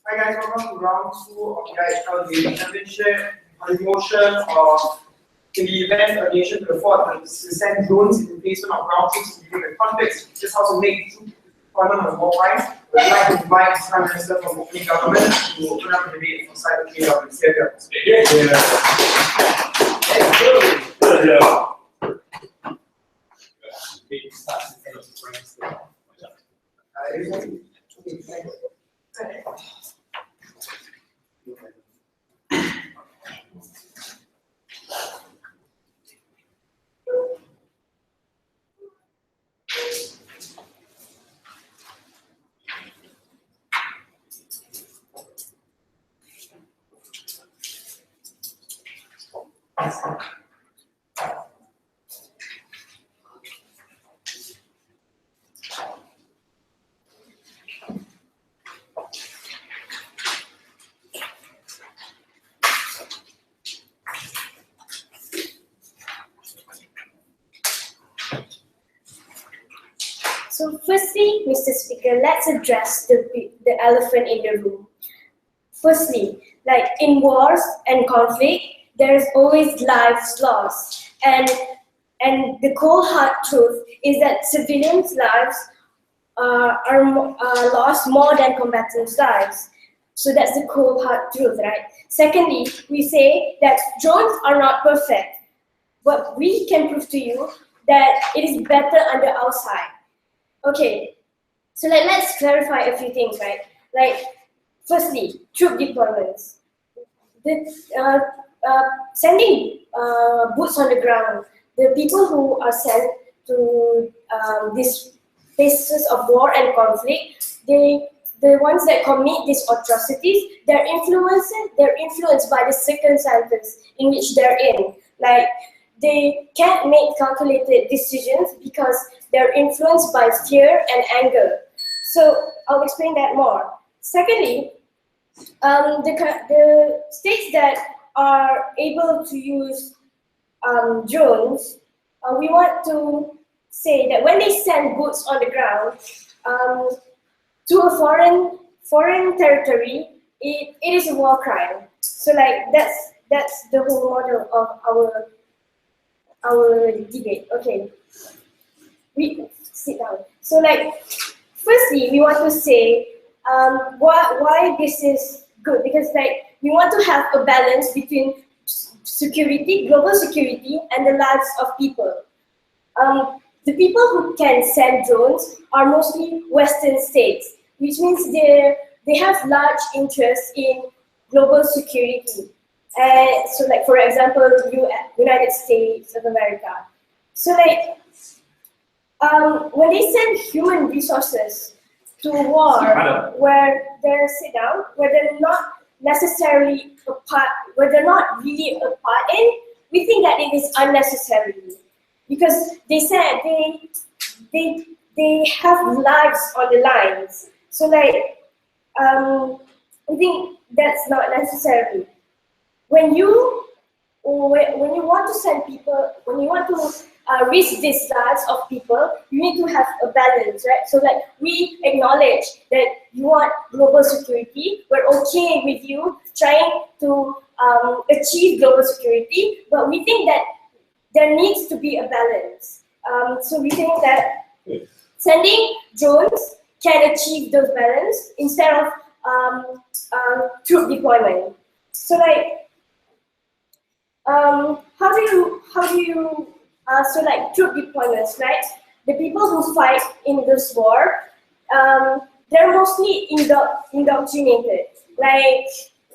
Hi guys, welcome to round 2 of the IHL Championship. On the motion of in the event a nation could afford to send drones in replacement of ground troops to deal with conflicts, just how to make troop deployment of war crimes. We'd like to invite Prime Minister from opening government to open up the debate for side of the government. So firstly, Mr. Speaker, let's address the elephant in the room. Firstly, like in wars and conflict, there's always lives lost. And the cold hard truth is that civilians' lives are lost more than combatants' lives. So that's the cold hard truth, right? Secondly, we say that drones are not perfect, but we can prove to you that it is better under our side. Okay, so let's clarify a few things, right? Like, firstly, troop deployments. Sending boots on the ground, the people who are sent to these places of war and conflict, the ones that commit these atrocities, they're influenced by the circumstances in which they're in. Like, they can't make calculated decisions because they're influenced by fear and anger. So I'll explain that more. Secondly, the states that are able to use drones, we want to say that when they send boots on the ground to a foreign territory, it is a war crime. So like that's the whole model of our debate. Okay, we sit down. So like, firstly, we want to say why this is good, because like we want to have a balance between security, global security, and the lives of people. The people who can send drones are mostly Western states, which means they have large interest in global security. So like, for example, United States of America. So like, when they send human resources to war where they're where they're not necessarily a part, where they're not really a part in, we think that it is unnecessary, because they said they have lives on the lines. So like, I think that's not necessary. When you want to send people, when you want to risk these lives of people, you need to have a balance, right? So like, we acknowledge that you want global security. We're okay with you trying to achieve global security, but we think that there needs to be a balance. So we think that sending drones can achieve those balance instead of troop deployment. So like, how do you so like troop deployments, right? The people who fight in this war, they're mostly indoctrinated. Like,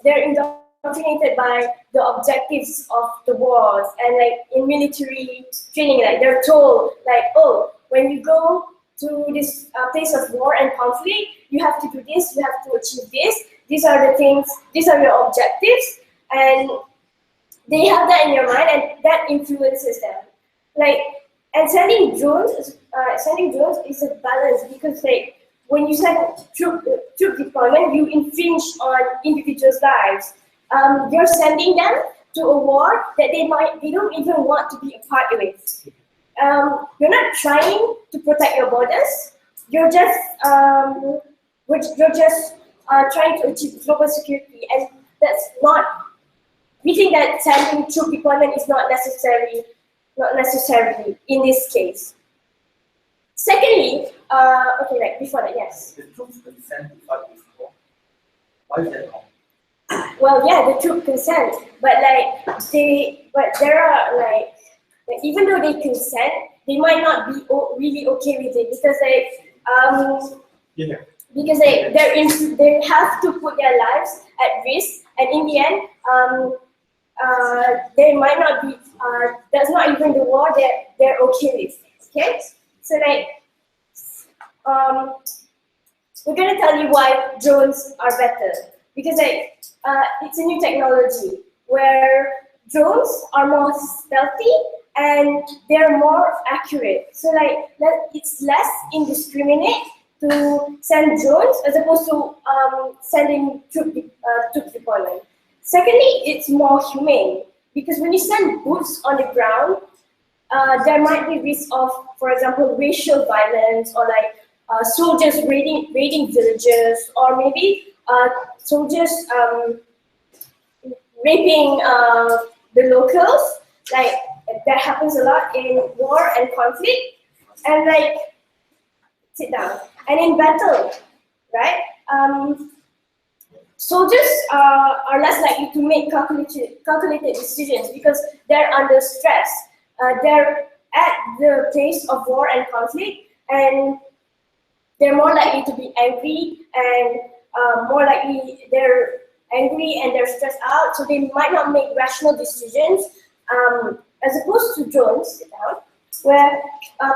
they're indoctrinated by the objectives of the wars, and like in military training, like they're told like, oh, when you go to this place of war and conflict, you have to do this, you have to achieve this. These are the things, these are your objectives, and they have that in their mind, and that influences them. Like, and sending drones is a balance, because like, when you send troop deployment, you infringe on individuals' lives. You're sending them to a war that they don't even want to be a part with. You're not trying to protect your borders. You're just trying to achieve global security, and that's not. We think that sending troop deployment is not necessarily in this case. Secondly, okay, like before that, yes. The troops consent to fight this war. Why is that wrong? Well, yeah, the troop consent, but there are like even though they consent, they might not be really okay with it because they have to put their lives at risk, and in the end, they might not be. That's not even the war that they're okay with. Okay, so like we're gonna tell you why drones are better because like it's a new technology where drones are more stealthy and they're more accurate. So like it's less indiscriminate to send drones as opposed to sending troop deployment. Secondly, it's more humane because when you send boots on the ground, there might be risk of, for example, racial violence or like soldiers raiding villages, or maybe soldiers raping the locals. Like that happens a lot in war and conflict. And like, sit down. And in battle, right? Soldiers are less likely to make calculated decisions because they're under stress. They're at the place of war and conflict, and they're more likely to be angry, and they're stressed out, so they might not make rational decisions, as opposed to drones, sit down, where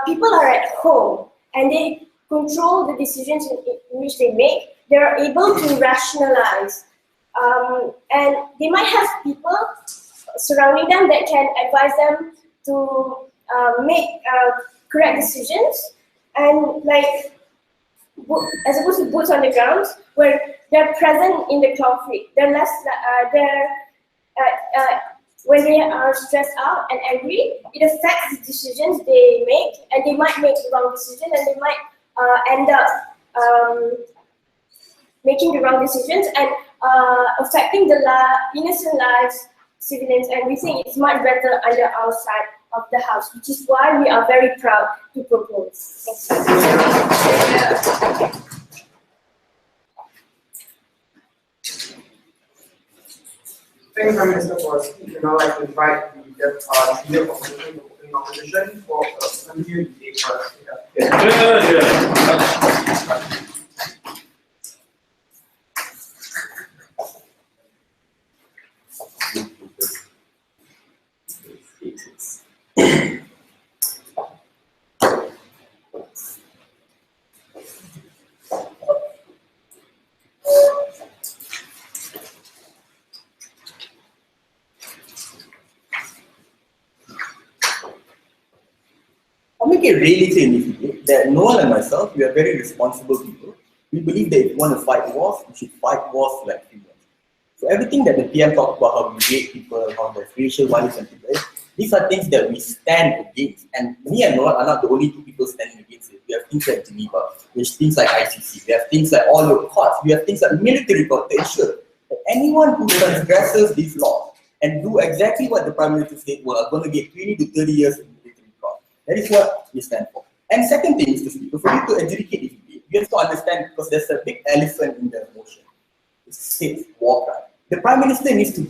people are at home and they control the decisions in which they make. They're able to rationalize, and they might have people surrounding them that can advise them to make correct decisions, and like as opposed to boots on the ground, where they're present in the conflict. They're less. When they are stressed out and angry, it affects the decisions they make, and they might make the wrong decision, and they might end up making the wrong decisions and affecting the innocent lives, civilians, and we think it's much better under our side of the house, which is why we are very proud to propose. Thank you, Prime Minister, for speaking. Now I'd like to invite the Senior Opposition to open opposition for a continued debate. I make it really clear in this debate that Noel and myself, we are very responsible people. We believe that if you want to fight wars, you should fight wars like humans. So everything that the PM talked about, how we rape people, how there's racial violence and things like that, these are things that we stand against. And me and Noel are not the only two people standing against it. We have things like Geneva, we have things like ICC, we have things like all your courts, we have things like military court to ensure that anyone who transgresses these laws and do exactly what the Prime Minister said, well, are going to get 20 to 30 years in military court. That is what we stand for. And second thing is to speak, for you to adjudicate this debate, you have to understand, because there's a big elephant in the motion. It's state war crime. The Prime Minister needs to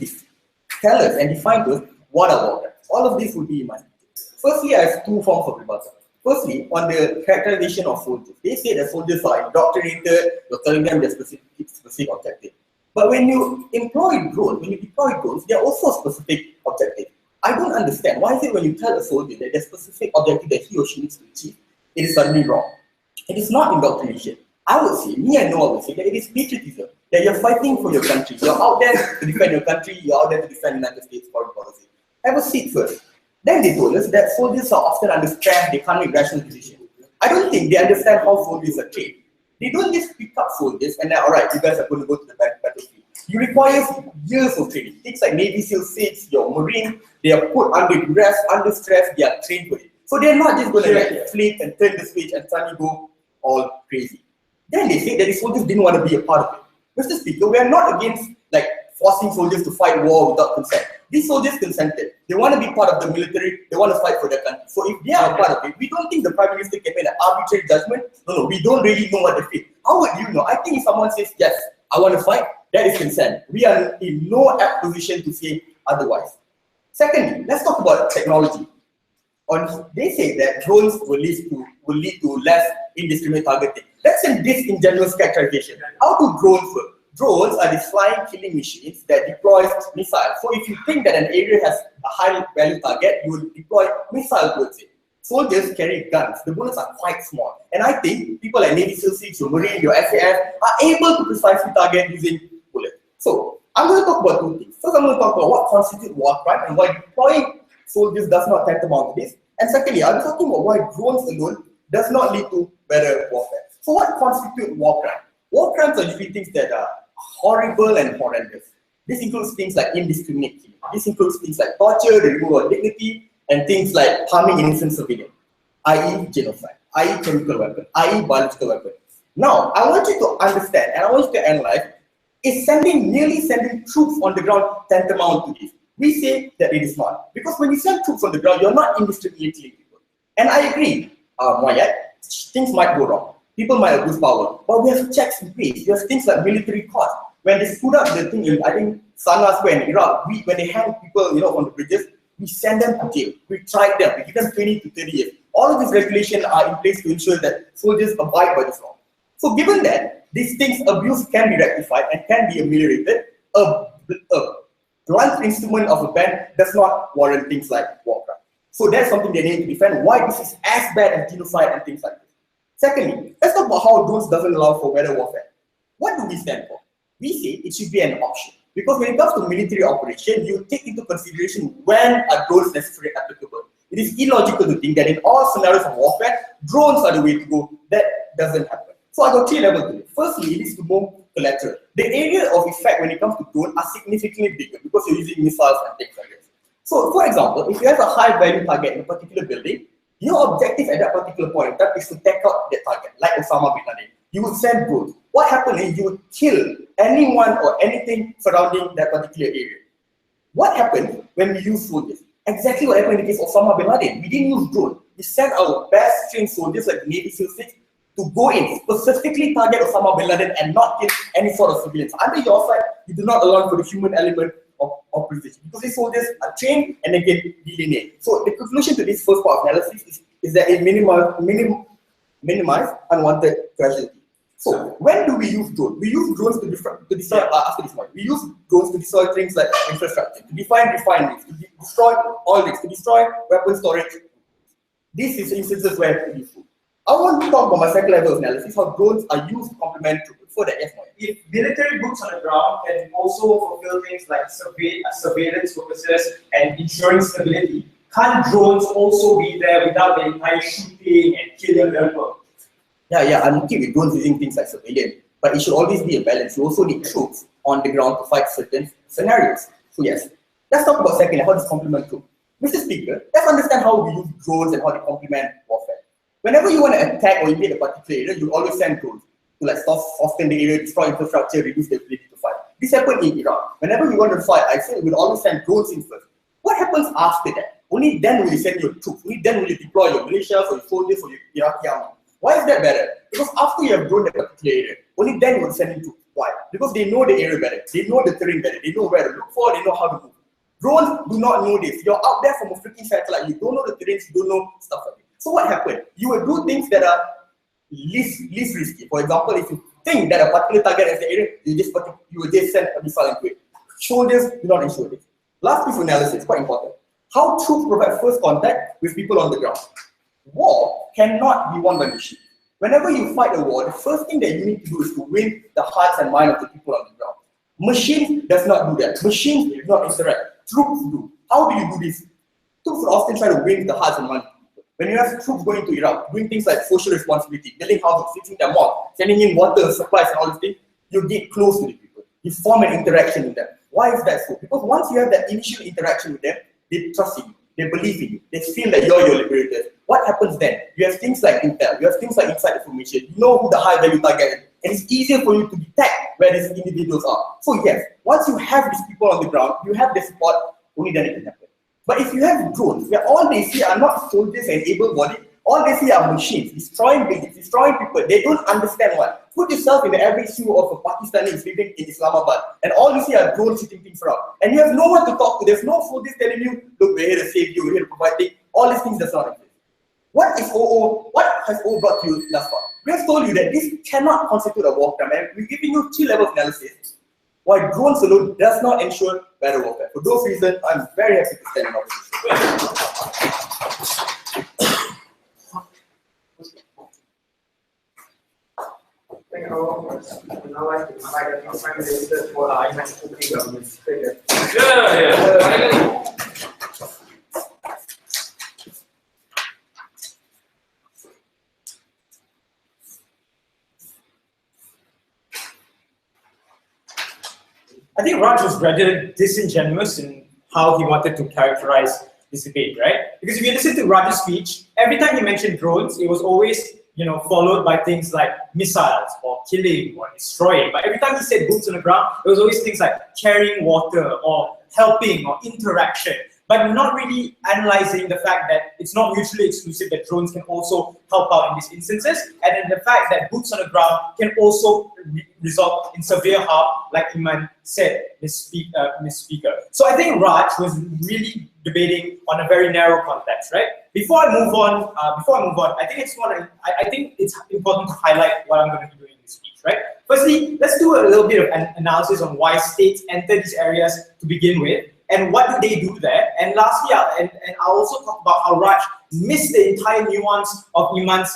tell us and define to us what are war crimes. All of this will be in my detail. Firstly, I have two forms of rebuttal. Firstly, on the characterization of soldiers. They say that soldiers are indoctrinated, you're telling them their specific objective. But when you deploy drones, there are also specific objectives. I don't understand. Why is it when you tell a soldier that there's a specific objective that he or she needs to achieve, it is suddenly wrong? It is not indoctrination. I would say, me and Noah would say that it is patriotism, that you're fighting for your country. You're out there to defend your country, you're out there to defend the United States foreign policy. Have a seat first. Then they told us that soldiers are often under stress, they can't make rational decisions. I don't think they understand how soldiers are trained. They don't just pick up soldiers and then, all right, you guys are going to go to the battlefield. You require years of training. Things like Navy SEAL 6, your Marine, they are put under duress, under stress, they are trained for it. So they're not just going to flip and turn the switch and suddenly go all crazy. Then they say that the soldiers didn't want to be a part of it. Mr. Speaker, we are not against like forcing soldiers to fight war without consent. These soldiers consented. They want to be part of the military. They want to fight for their country. So if they are a part of it, we don't think the Prime Minister can make an arbitrary judgment. No, we don't really know what they feel. How would you know? I think if someone says, yes, I want to fight, that is consent. We are in no apt position to say otherwise. Secondly, let's talk about technology. They say that drones will lead to less indiscriminate targeting. That's a disingenuous characterization. How do drones work? Drones are these flying killing machines that deploy missiles. So if you think that an area has a high value target, you will deploy missiles towards it. Soldiers carry guns. The bullets are quite small. And I think people like Navy SEAL 6, your Marine, your SAS are able to precisely target using bullets. So I'm going to talk about two things. First, I'm going to talk about what constitutes war crime and why deploying soldiers does not tantamount to this. And secondly, I'm talking about why drones alone does not lead to better warfare. So what constitutes war crime? War crimes are usually things that are horrible and horrendous. This includes things like indiscriminate killing. This includes things like torture, the removal of dignity, and things like harming innocent civilians, i.e. genocide, i.e. chemical weapon, i.e. biological weapon. Now, I want you to understand and I want you to analyze, is merely sending troops on the ground tantamount to this? We say that it is not. Because when you send troops on the ground, you're not indiscriminately killing people. And I agree, things might go wrong. People might abuse power, but we have checks in place. We have things like military courts. When they stood up the thing in, I think, Sana Square in Iraq, when they hang people, on the bridges, we send them to jail. We tried them. We give them 20 to 30 years. All of these regulations are in place to ensure that soldiers abide by this law. So given that these things, abuse can be rectified and can be ameliorated, a blunt instrument of a ban does not warrant things like war crime. So that's something they need to defend, why this is as bad as genocide and things like this. Secondly, let's talk about how drones doesn't allow for weather warfare. What do we stand for? We say it should be an option. Because when it comes to military operation, you take into consideration when are drones necessarily applicable. It is illogical to think that in all scenarios of warfare, drones are the way to go. That doesn't happen. So I got three levels to it. Firstly, it is more collateral. The area of effect when it comes to drones are significantly bigger because you're using missiles and things like this. So for example, if you have a high value target in a particular building, your objective at that particular point in time is to take out that target, like Osama bin Laden. You would send drones. What happened is you would kill anyone or anything surrounding that particular area. What happened when we use soldiers? Exactly what happened in the case of Osama bin Laden. We didn't use drones. We sent our best trained soldiers like Navy SEAL 6 to go in, specifically target Osama bin Laden and not kill any sort of civilians. Under your side, you do not allow for the human element of precision because these soldiers are trained and they can delineate. So the conclusion to this first part of analysis is that it minimize unwanted casualty. So when do we use drones? We use drones to destroy after this point. We use drones to destroy things like infrastructure, to define refineries, to destroy oil rigs, to destroy weapon storage. This is instances where it's useful. I want to talk about my second level of analysis, how drones are used to complement troops. For that, yes, if military boots on the ground can also fulfill things like surveillance purposes and ensuring stability, can't drones also be there without the entire shooting and killing people? Yeah, I'm okay with drones using things like surveillance, but it should always be a balance. You also need troops on the ground to fight certain scenarios. So yes, let's talk about secondly, how this complement troops. Mr. Speaker, let's understand how we use drones and how they complement warfare. Whenever you want to attack or invade a particular area, you always send drones to like soften the area, destroy infrastructure, reduce the ability to fight. This happened in Iraq. Whenever we want to fight, I say we'll always send drones in first. What happens after that? Only then will you send your troops. Only then will you deploy your militias or your soldiers or your Iraqi army. Why is that better? Because after you have drawn that particular area, only then you will send in troops. Why? Because they know the area better. They know the terrain better. They know where to look for. They know how to move. Drones do not know this. You're out there from a freaking satellite. You don't know the terrains. You don't know stuff like that. So what happened? You will do things that are least risky. For example, if you think that a particular target is the area, you will just send a missile into it. Soldiers do not ensure this. Last piece of analysis, quite important. How troops provide first contact with people on the ground. War cannot be won by machines. Whenever you fight a war, the first thing that you need to do is to win the hearts and minds of the people on the ground. Machines does not do that. Machines do not interact. Troops do. How do you do this? Troops will often try to win the hearts and minds of people. When you have troops going to Iraq, doing things like social responsibility, building houses, fixing their mosques, sending in water, supplies and all these things, you get close to the people. You form an interaction with them. Why is that so? Because once you have that initial interaction with them, they trust in you, they believe in you, they feel that you're your liberators. What happens then? You have things like intel, you have things like inside information, you know who the high value target is, and it's easier for you to detect where these individuals are. So yes, once you have these people on the ground, you have the support, only then it can happen. But if you have drones, where all they see are not soldiers and able-bodied, all they see are machines, destroying buildings, destroying people, they don't understand what. Put yourself in the every shoe of a Pakistani living in Islamabad, and all you see are drones shooting things around. And you have no one to talk to, there's no soldiers telling you, look, we're here to save you, we're here to provide things. All these things does not exist. What has OO brought to you thus far? We have told you that this cannot constitute a war crime, and we're giving you 3 levels of analysis, while drones alone does not ensure better warfare. For those reasons, I'm very happy to stand in opposition. I think now I can invite the Prime Minister for the opening government speaker. Yeah. I think Raj was rather disingenuous in how he wanted to characterize this debate, right? Because if you listen to Raj's speech, every time he mentioned drones, it was always, followed by things like missiles or killing or destroying. But every time he said boots on the ground, it was always things like carrying water or helping or interaction, but not really analyzing the fact that it's not mutually exclusive, that drones can also help out in these instances, and then the fact that boots on the ground can also result in severe harm, like Iman said, Ms. Speaker. So I think Raj was really debating on a very narrow context, right? Before I move on, I think it's important to highlight what I'm going to be doing in this speech, right? Firstly, let's do a little bit of an analysis on why states enter these areas to begin with, and what do they do there? And lastly, I'll also talk about how Raj missed the entire nuance of Iman's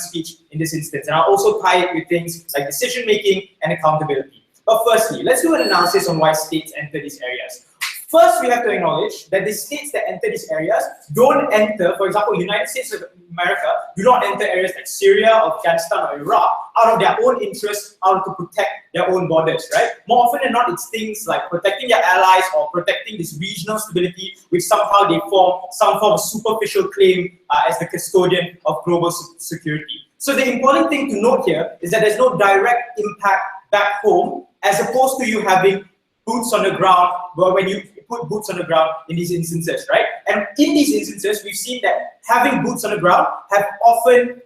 speech in this instance. And I'll also tie it with things like decision making and accountability. But firstly, let's do an analysis on why states enter these areas. First, we have to acknowledge that the states that enter these areas don't enter, for example, United States of America do not enter areas like Syria, Afghanistan, or Iraq out of their own interest, out to protect their own borders, right? More often than not, it's things like protecting their allies or protecting this regional stability, which somehow they form some form of superficial claim as the custodian of global security. So the important thing to note here is that there's no direct impact back home, as opposed to you having boots on the ground, when you put boots on the ground in these instances, right? And in these instances, we've seen that having boots on the ground have often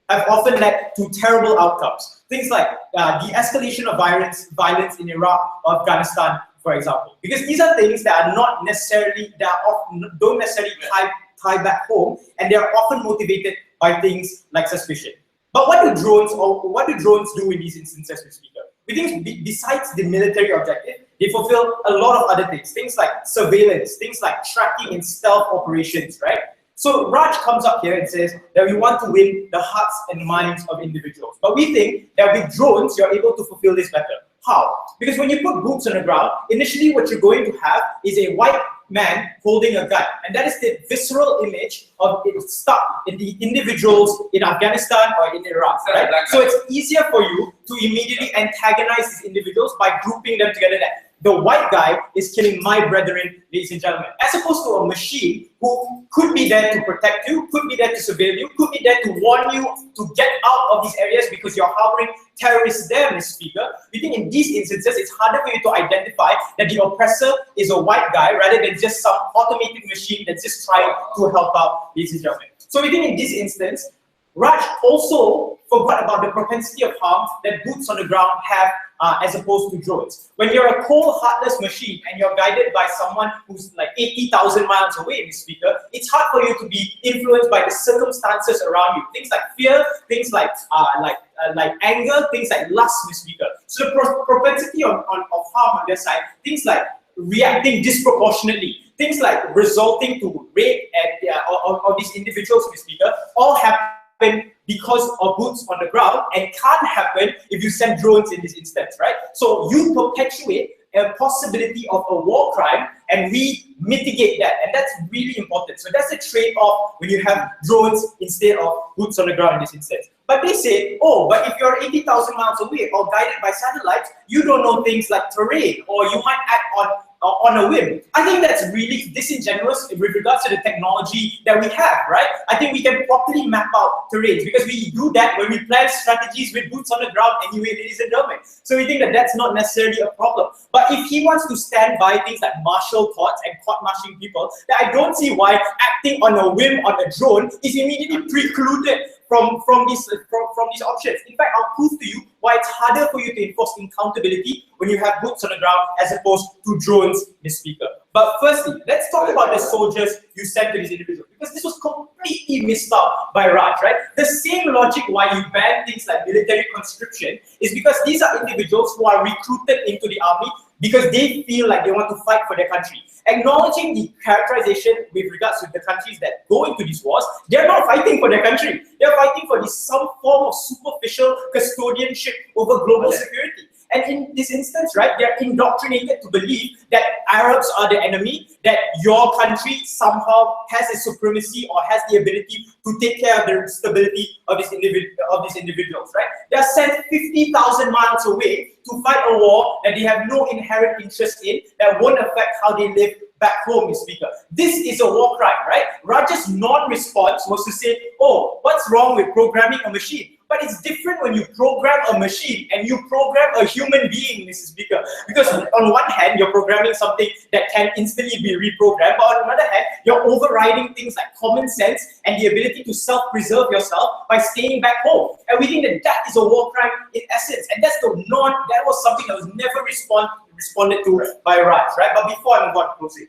led to terrible outcomes. Things like the escalation of violence in Iraq or Afghanistan, for example. Because these are things that are not necessarily, don't necessarily tie back home, and they are often motivated by things like suspicion. But what do drones do in these instances, Mr. Speaker? We think besides the military objective, they fulfill a lot of other things like surveillance, things like tracking and stealth operations, right? So Raj comes up here and says that we want to win the hearts and minds of individuals. But we think that with drones, you're able to fulfill this better. How? Because when you put boots on the ground, initially what you're going to have is a white man holding a gun. And that is the visceral image of it stuck in the individuals in Afghanistan or in Iraq, right? So it's easier for you to immediately antagonize these individuals by grouping them together that the white guy is killing my brethren, ladies and gentlemen, as opposed to a machine who could be there to protect you, could be there to surveil you, could be there to warn you to get out of these areas because you're harboring terrorists there, Mr. Speaker. We think in these instances, it's harder for you to identify that the oppressor is a white guy rather than just some automated machine that's just trying to help out, ladies and gentlemen. So we think in this instance, Raj also forgot about the propensity of harm that boots on the ground have as opposed to drones. When you're a cold, heartless machine and you're guided by someone who's like 80,000 miles away, Mr. Speaker, it's hard for you to be influenced by the circumstances around you. Things like fear, things like anger, things like lust, Mr. Speaker. So the propensity of harm on their side, things like reacting disproportionately, things like resulting to rape of these individuals, Mr. Speaker, all happen because of boots on the ground, and can't happen if you send drones in this instance, right? So you perpetuate a possibility of a war crime, and we mitigate that, and that's really important. So that's a trade-off when you have drones instead of boots on the ground in this instance. But they say, oh, but if you're 80,000 miles away or guided by satellites, you don't know things like terrain, or you might act on on a whim. I think that's really disingenuous with regards to the technology that we have, right? I think we can properly map out terrains because we do that when we plan strategies with boots on the ground anyway, ladies and gentlemen. So we think that that's not necessarily a problem. But if he wants to stand by things like martial courts and court-martial people, then I don't see why acting on a whim on a drone is immediately precluded from these options. In fact, I'll prove to you why it's harder for you to enforce accountability when you have boots on the ground as opposed to drones, Mr. Speaker. But firstly, let's talk about the soldiers you sent to these individuals, because this was completely missed out by Raj, right? The same logic why you ban things like military conscription is because these are individuals who are recruited into the army because they feel like they want to fight for their country. Acknowledging the characterization with regards to the countries that go into these wars, they're not fighting for their country. They're fighting for some form of superficial custodianship over global security. And in this instance, right, they're indoctrinated to believe that Arabs are the enemy, that your country somehow has a supremacy or has the ability to take care of the stability of these individuals, right? They're sent 50,000 miles away to fight a war that they have no inherent interest in, that won't affect how they live back home, Mr. Speaker. This is a war crime, right? Raj's non-response was to say, oh, what's wrong with programming a machine? But it's different when you program a machine and you program a human being, Mr. Speaker. Because on one hand, you're programming something that can instantly be reprogrammed, but on the other hand, you're overriding things like common sense and the ability to self-preserve yourself by staying back home. And we think that that is a war crime in essence. And that was something that was never responded to by Raj, right? But before I move on to closing.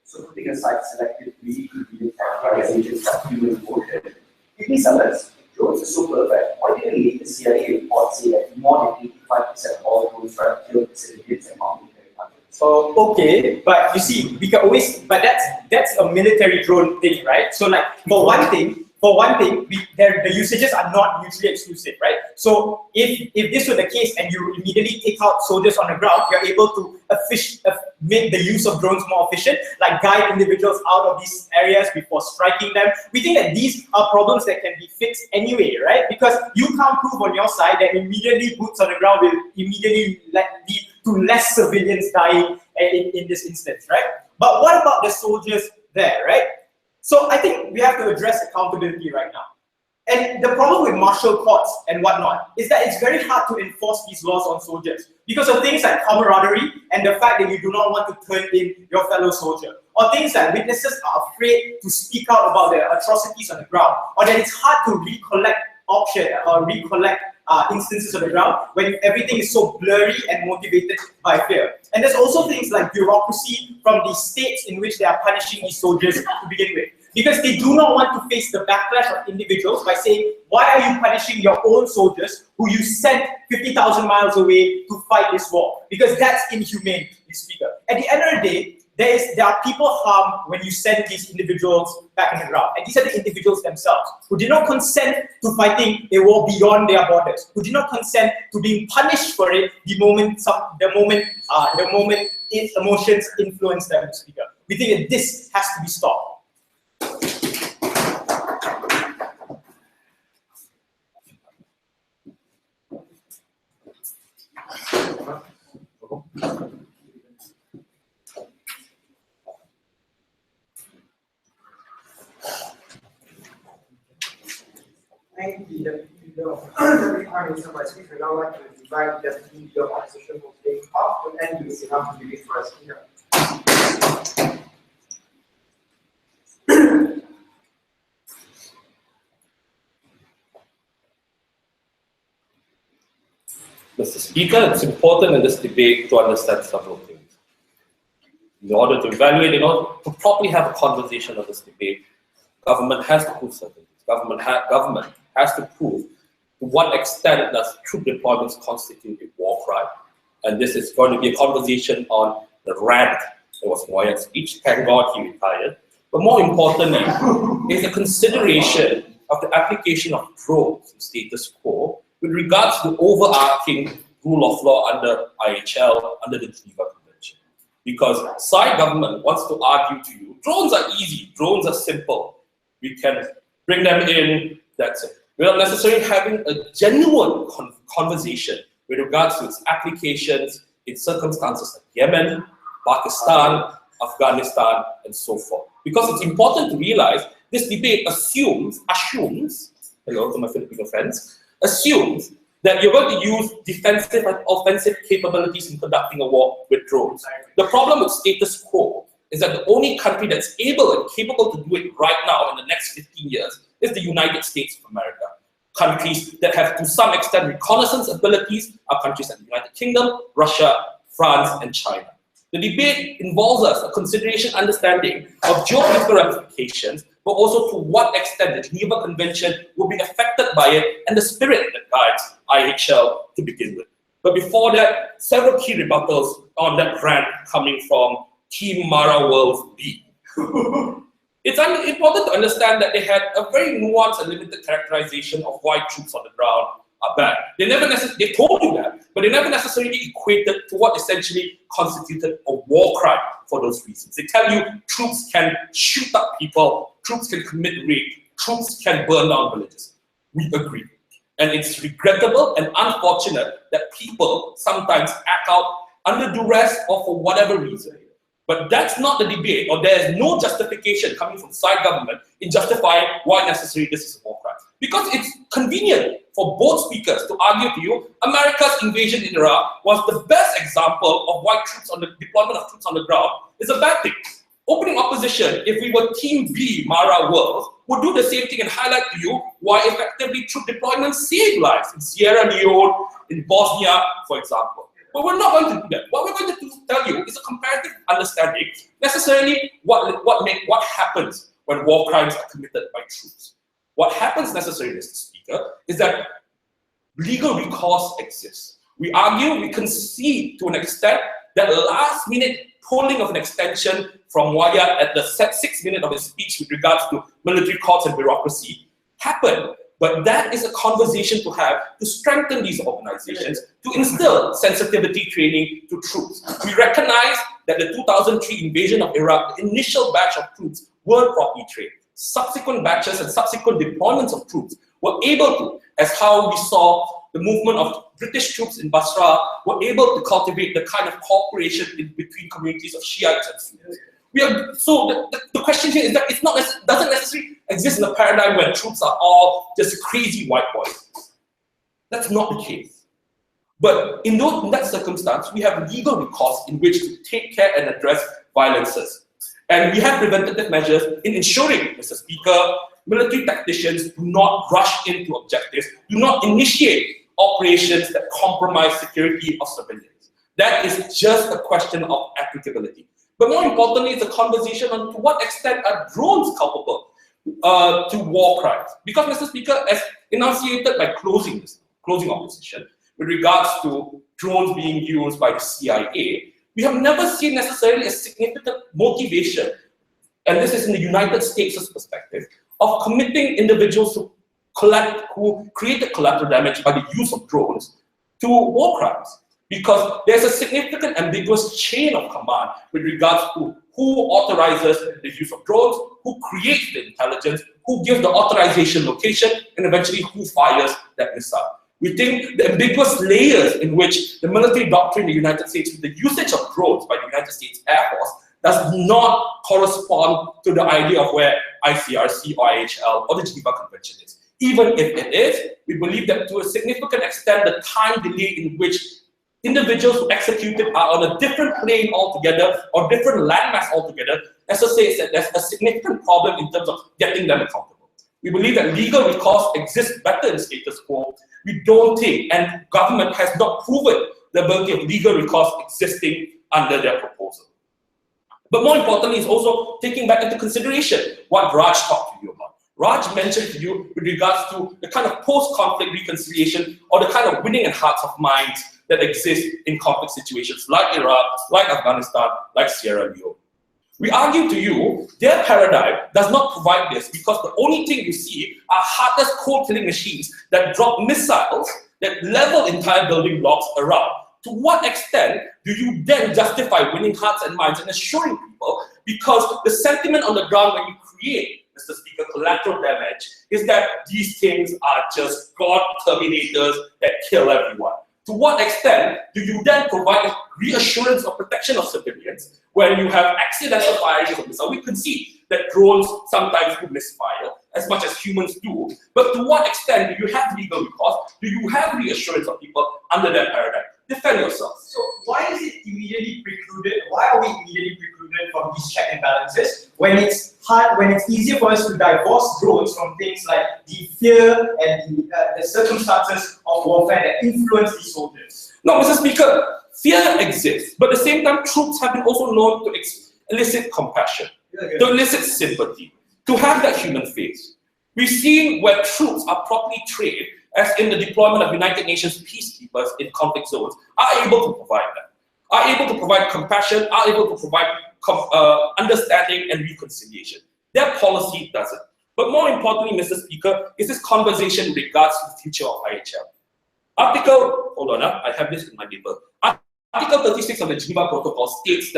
So putting aside selectively the characterizations of human emotion, give me some less. Drones are so perfect. Why didn't the latest CIA report say that more than 85% of all drones try to kill civilians and military targets? So okay, but you see, we can always, but that's a military drone thing, right? So like for one thing, the usages are not mutually exclusive, right? So if this were the case and you immediately take out soldiers on the ground, you're able to make the use of drones more efficient, like guide individuals out of these areas before striking them. We think that these are problems that can be fixed anyway, right? Because you can't prove on your side that immediately boots on the ground will immediately lead to less civilians dying in this instance, right? But what about the soldiers there, right? So I think we have to address accountability right now. And the problem with martial courts and whatnot is that it's very hard to enforce these laws on soldiers because of things like camaraderie and the fact that you do not want to turn in your fellow soldier, or things like witnesses are afraid to speak out about the atrocities on the ground, or that it's hard to recollect instances on the ground when everything is so blurry and motivated by fear. And there's also things like bureaucracy from the states in which they are punishing these soldiers to begin with. Because they do not want to face the backlash of individuals by saying, why are you punishing your own soldiers who you sent 50,000 miles away to fight this war? Because that's inhumane, Mr. Speaker. At the end of the day, there are people harmed when you send these individuals back in the ground. And these are the individuals themselves who did not consent to fighting a war beyond their borders, who did not consent to being punished for it the moment emotions influence them, Mr. Speaker. We think that this has to be stopped. Thank you, Deputy Leader of the Parliament. So my speech would now like to invite the Deputy Leader of Opposition who take up to end this enough to debate for us here. Mr. Speaker, it's important in this debate to understand several things. In order to evaluate, in order to properly have a conversation on this debate, government has to prove certain things. Government has to prove to what extent does troop deployments constitute a war crime. And this is going to be a conversation on the rant that was Moyet's speech. Thank God he retired. But more importantly, is the consideration of the application of drones in status quo with regards to the overarching rule of law under IHL, under the Geneva Convention. Because side government wants to argue to you, drones are easy, drones are simple. We can bring them in, that's it. We're not necessarily having a genuine conversation with regards to its applications, in circumstances like Yemen, Pakistan, Afghanistan, and so forth. Because it's important to realize this debate assumes, hello to my Filipino friends, assumes that you're going to use defensive and offensive capabilities in conducting a war with drones. The problem with status quo is that the only country that's able and capable to do it right now in the next 15 years is the United States of America. Countries that have to some extent reconnaissance abilities are countries like the United Kingdom, Russia, France, and China. The debate involves us a consideration understanding of geopolitical ramifications, but also to what extent the Geneva Convention will be affected by it and the spirit that guides IHL to begin with. But before that, several key rebuttals on that rant coming from Team MARA World B. It's important to understand that they had a very nuanced and limited characterization of why troops on the ground are bad. They told you that, but they never necessarily equated to what essentially constituted a war crime for those reasons. They tell you troops can shoot up people, troops can commit rape, troops can burn down villages. We agree. And it's regrettable and unfortunate that people sometimes act out under duress or for whatever reason. But that's not the debate, or there's no justification coming from side government in justifying why necessarily this is a war crime. Because it's convenient for both speakers to argue to you America's invasion in Iraq was the best example of why deployment of troops on the ground is a bad thing. Opening opposition, if we were Team B, MARA World, would do the same thing and highlight to you why effectively troop deployment saved lives in Sierra Leone, in Bosnia, for example. But we're not going to do that. What we're going to tell you is a comparative understanding, necessarily what happens when war crimes are committed by troops. What happens necessarily, Mr. Speaker, is that legal recourse exists. We argue, we concede to an extent that last-minute pulling of an extension from Wyatt at the 6th minute of his speech with regards to military courts and bureaucracy happened. But that is a conversation to have to strengthen these organizations, to instill sensitivity training to troops. We recognize that the 2003 invasion of Iraq, the initial batch of troops were properly trained. Subsequent batches and subsequent deployments of troops were able to, as how we saw the movement of British troops in Basra, were able to cultivate the kind of cooperation between communities of Shiites and Sunnis. So the question here is that it doesn't necessarily exist in a paradigm where troops are all just crazy white boys. That's not the case. But in that circumstance, we have legal recourse in which to take care and address violences. And we have preventative measures in ensuring, Mr. Speaker, military tacticians do not rush into objectives, do not initiate operations that compromise security of civilians. That is just a question of applicability. But more importantly, it's a conversation on to what extent are drones culpable to war crimes. Because, Mr. Speaker, as enunciated by closing opposition, with regards to drones being used by the CIA, we have never seen necessarily a significant motivation, and this is in the United States' perspective, of committing individuals who created collateral damage by the use of drones to war crimes. Because there's a significant ambiguous chain of command with regards to who authorizes the use of drones, who creates the intelligence, who gives the authorization location, and eventually who fires that missile. We think the ambiguous layers in which the military doctrine in the United States with the usage of drones by the United States Air Force does not correspond to the idea of where ICRC or IHL or the Geneva Convention is. Even if it is, we believe that to a significant extent, the time delay in which individuals who executed are on a different plane altogether or different landmass altogether necessitates that there's a significant problem in terms of getting them accountable. We believe that legal recourse exists better in status quo. We don't think, and government has not proven the ability of legal recourse existing under their proposal. But more importantly, is also taking back into consideration what Raj talked to you about. Raj mentioned to you with regards to the kind of post-conflict reconciliation or the kind of winning and hearts of minds that exist in conflict situations like Iraq, like Afghanistan, like Sierra Leone. We argue to you, their paradigm does not provide this because the only thing you see are heartless cold-killing machines that drop missiles that level entire building blocks around. To what extent do you then justify winning hearts and minds and assuring people? Because the sentiment on the ground when you create, Mr. Speaker, collateral damage is that these things are just God terminators that kill everyone. To what extent do you then provide a reassurance or protection of civilians when you have accidental firings of missiles. We concede that drones sometimes do misfire as much as humans do, but to what extent do you have legal recourse? Do you have reassurance of people under that paradigm? Defend yourself. So why is it immediately precluded? Why are we immediately precluded from these check and balances when it's hard, when it's easier for us to divorce drones from things like the fear and the circumstances of warfare that influence these soldiers? No, Mr. Speaker, fear exists, but at the same time, troops have been also known to elicit compassion, to elicit sympathy, to have that human face. We've seen where troops are properly trained, as in the deployment of United Nations peacekeepers in conflict zones, are able to provide that, are able to provide compassion, are able to provide understanding and reconciliation. Their policy doesn't. But more importantly, Mr. Speaker, is this conversation in regards to the future of IHL. Hold on, I have this in my paper. Article 36 of the Geneva Protocol states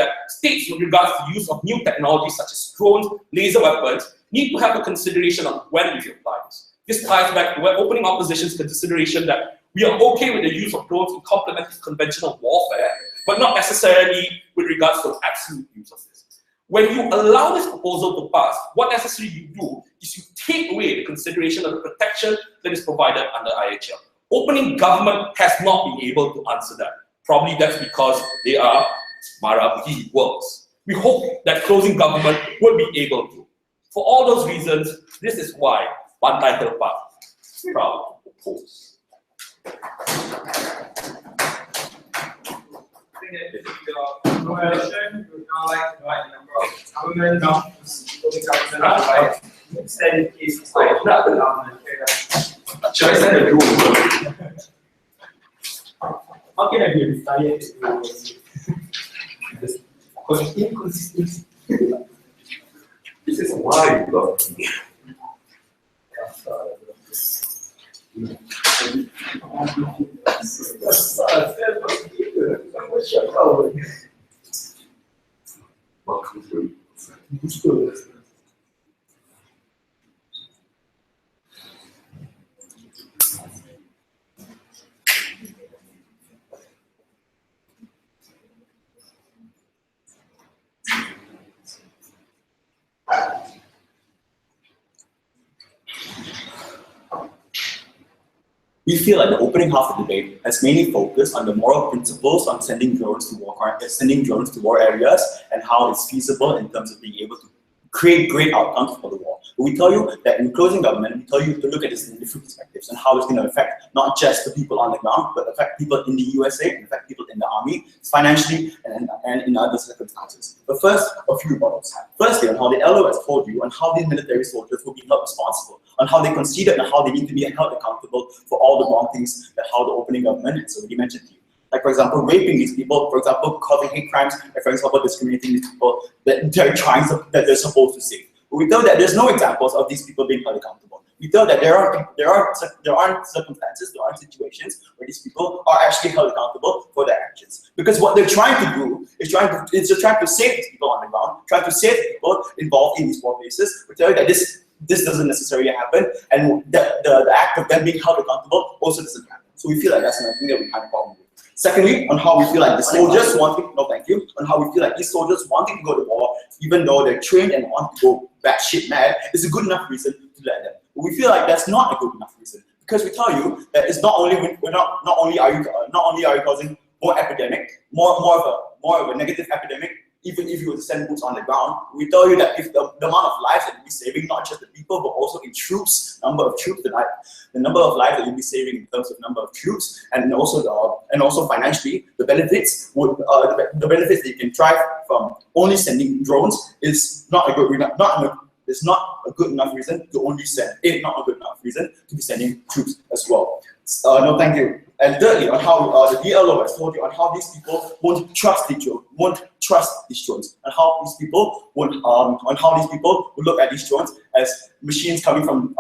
with regards to the use of new technologies such as drones, laser weapons, need to have a consideration on when we apply this. This ties back to opening opposition's consideration that we are okay with the use of drones in complementing conventional warfare, but not necessarily with regards to absolute use of this. When you allow this proposal to pass, what necessarily you do is you take away the consideration of the protection that is provided under IHL. Opening government has not been able to answer that. Probably that's because they are MARA B works. We hope that closing government will be able to. For all those reasons, this is why Pantai HIllpark proud to oppose. I think that if the coalition would now like to invite a number of government, extended cases like not the government. Should I send a room? How can I be retired? Inconsistency. This is why you love me. We feel like the opening half of the debate has mainly focused on the moral principles on sending drones to war areas and how it's feasible in terms of being able to create great outcomes for the war. But we tell you that in closing government, we tell you to look at this in different perspectives and how it's going to affect not just the people on the ground, but affect people in the USA, and affect people in the army, financially, and in other circumstances. But first, a few rebuttals. Firstly, on how the LO has told you on how these military soldiers will be held responsible, on how they conceded and how they need to be held accountable for all the wrong things that how the opening government has already mentioned to you. Like, for example, raping these people, for example, causing hate crimes, and for example, discriminating these people that they're supposed to save. But we know that there's no examples of these people being held accountable. We know that there aren't circumstances, there aren't situations where these people are actually held accountable for their actions. Because what they're trying to do is trying to save these people on the ground, trying to save people involved in these war cases. We tell you that this doesn't necessarily happen, and the act of them being held accountable also doesn't happen. So we feel like that's another thing that we have a problem with. Secondly, on how we feel like the soldiers wanting, on how we feel like these soldiers wanting to go to war, even though they're trained and want to go batshit mad, is a good enough reason to let them. But we feel like that's not a good enough reason, because we tell you that it's not only are you causing more epidemic, more of a negative epidemic, even if you were to send boots on the ground. We tell you that if the amount of lives that you'll be saving, not just the people, but also in troops, number of troops, the number of lives that you'll be saving in terms of number of troops, and also financially, the benefits that you can drive from only sending drones is not a good enough reason to only send. It's not a good enough reason to be sending troops as well. No, thank you. And thirdly, on how the DLO has told you on how these people won't trust these drones, and how these people will look at these drones as machines coming from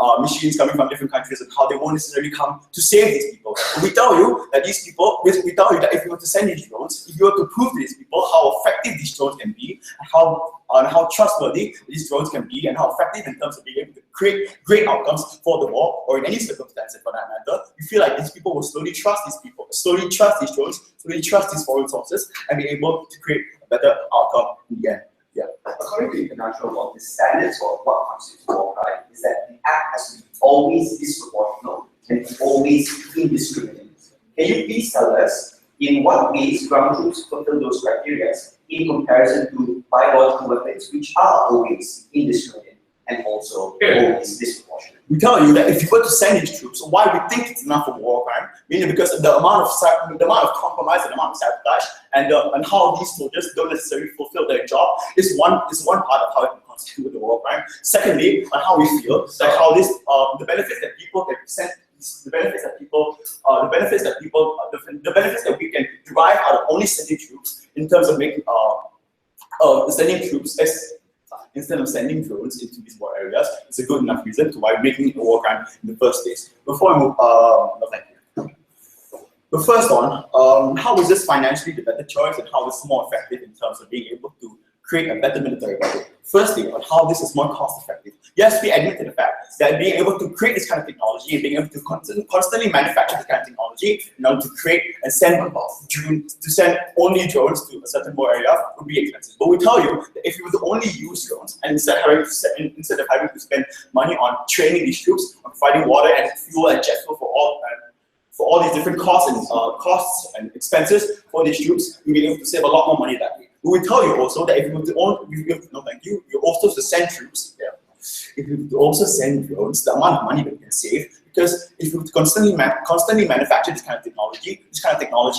different countries, and how they won't necessarily come to save these people. But we tell you that if you were to send these drones, if you were to prove to these people how effective these drones can be, and how trustworthy these drones can be, and how effective in terms of being able to create great outcomes for the war, or in any circumstance for that matter, we feel like these people will slowly trust trust these people, slowly trust these drones, slowly trust these foreign sources, and be able to create a better outcome in the end. Yeah. According to international law, the standards for what constitutes war crime is that the act has to be always disproportional and always indiscriminate. Can you please tell us in what ways ground troops fulfill those criteria in comparison to biological weapons, which are always indiscriminate and also always disproportionate? We tell you that if you were to send these troops, why we think it's enough of a war crime, meaning because of the amount of compromise and the amount of sabotage and how these soldiers don't necessarily fulfill their job is one part of how it can constitute a war crime. Secondly, on how we feel, like how this the benefits that people can send. The benefits that we can derive out of only sending troops in terms of making sending troops instead of sending drones into these war areas is a good enough reason to why making it a war crime in the first place. Before I move, no, thank you. The first one, how is this financially the better choice and how is this more effective in terms of being able to create a better military budget? Firstly, on how this is more cost effective. Yes, we admit to the fact that being able to create this kind of technology and being able to constantly manufacture this kind of technology in order to create and send only drones to a certain war area would be expensive. But we tell you that if you were to only use drones and instead of having to spend money on training these troops, on providing water and fuel and jet fuel for all these different costs and expenses for these troops, we'll be able to save a lot more money that way. We will tell you also that if you were to no thank you, you also to send troops. Yeah. If you were to also send drones, the amount of money that you can save, because if you were to constantly manufacture this kind of technology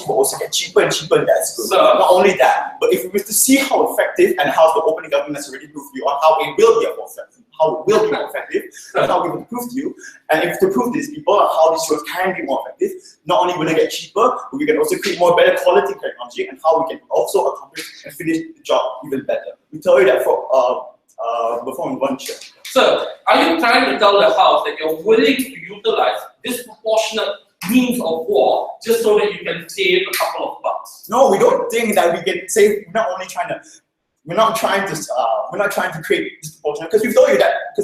will also get cheaper and cheaper, and that's good. So, not only that, but if we were to see how effective and how the opening government has already proved to you on how it will be more effective, and how we will prove to you, and if to prove to these people how these drones can be more effective, not only will they get cheaper, but we can also create more better quality technology and how we can also accomplish and finish the job even better. We tell you that before we run share. So, are you trying to tell the House that you're willing to utilize disproportionate means of war just so that you can save a couple of bucks? No, we don't think that we can save. We're not trying to create disproportionate, because we've told you that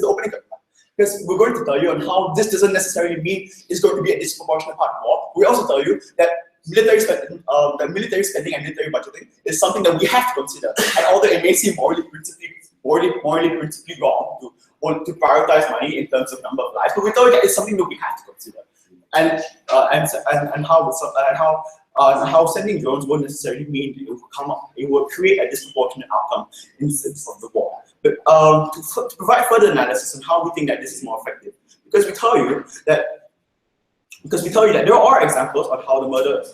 because we're going to tell you on how this doesn't necessarily mean it's going to be a disproportionate part of war. We also tell you that military spending and military budgeting is something that we have to consider. And although it may seem morally principally wrong to prioritize money in terms of number of lives, but we tell you that it's something that we have to consider. And how sending drones won't necessarily mean it will create a disproportionate outcome in the sense of the war. But to provide further analysis on how we think that this is more effective, because we tell you that there are examples on how the murder.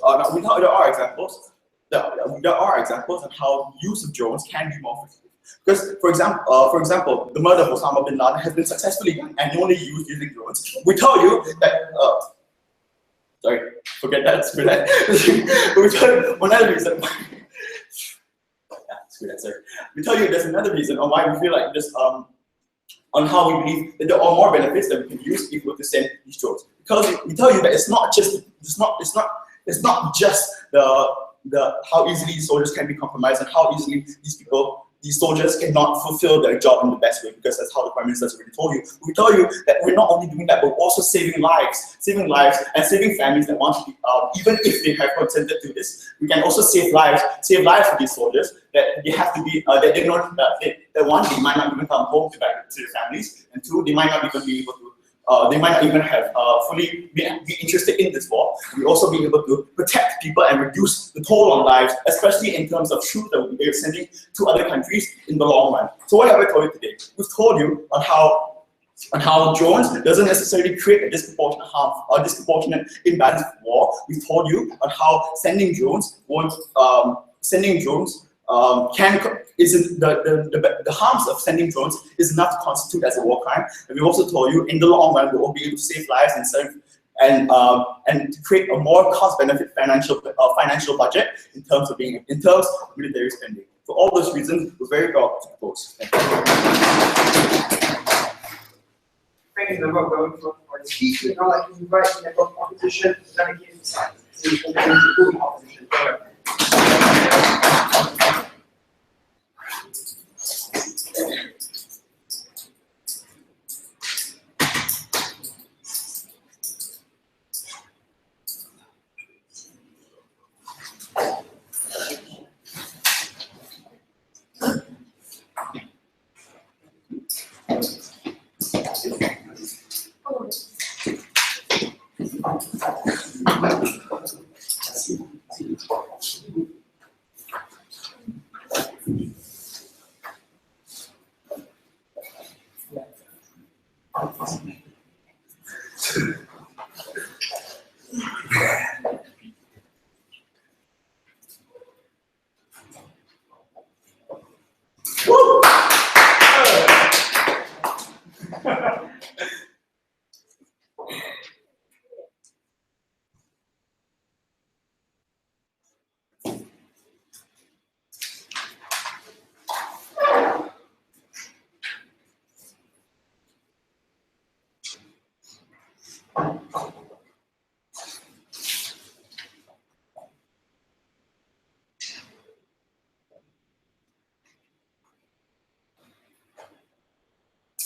There are examples on how use of drones can be more effective. Because, for example, the murder of Osama bin Laden has been successfully done and only used using drones. We tell you that. Sorry, forget that. Screw that. But we tell you another reason. Screw that. Sorry. We tell you there's another reason on why we feel like this. On how we believe that there are more benefits that we can use if we were to send these drones. Because we tell you that it's not just the how easily these soldiers can be compromised and how easily these soldiers cannot fulfill their job in the best way, because that's how the Prime Minister has already told you. We tell you that we're not only doing that, but also saving lives and saving families that want to be, even if they have consented to this, we can also save lives for these soldiers that they have to be, that they know that one, they might not even come home back to their families, and two, they might not even be able to, they might not even have fully be interested in this war. We also be able to protect people and reduce the toll on lives, especially in terms of troops that we'll be sending to other countries in the long run. So what have I told you today? We've told you on how drones doesn't necessarily create a disproportionate harm or disproportionate imbalance of war. We've told you on how sending drones the harms of sending drones is enough to constitute as a war crime. And we also told you in the long run we will be able to save lives and to create a more cost-benefit financial budget in terms of military spending. For all those reasons, we're very proud to propose. Thank you. Thank you, Member Government, for the speech. We'd now like to invite the Member of Opposition, Humanitarian to opposition.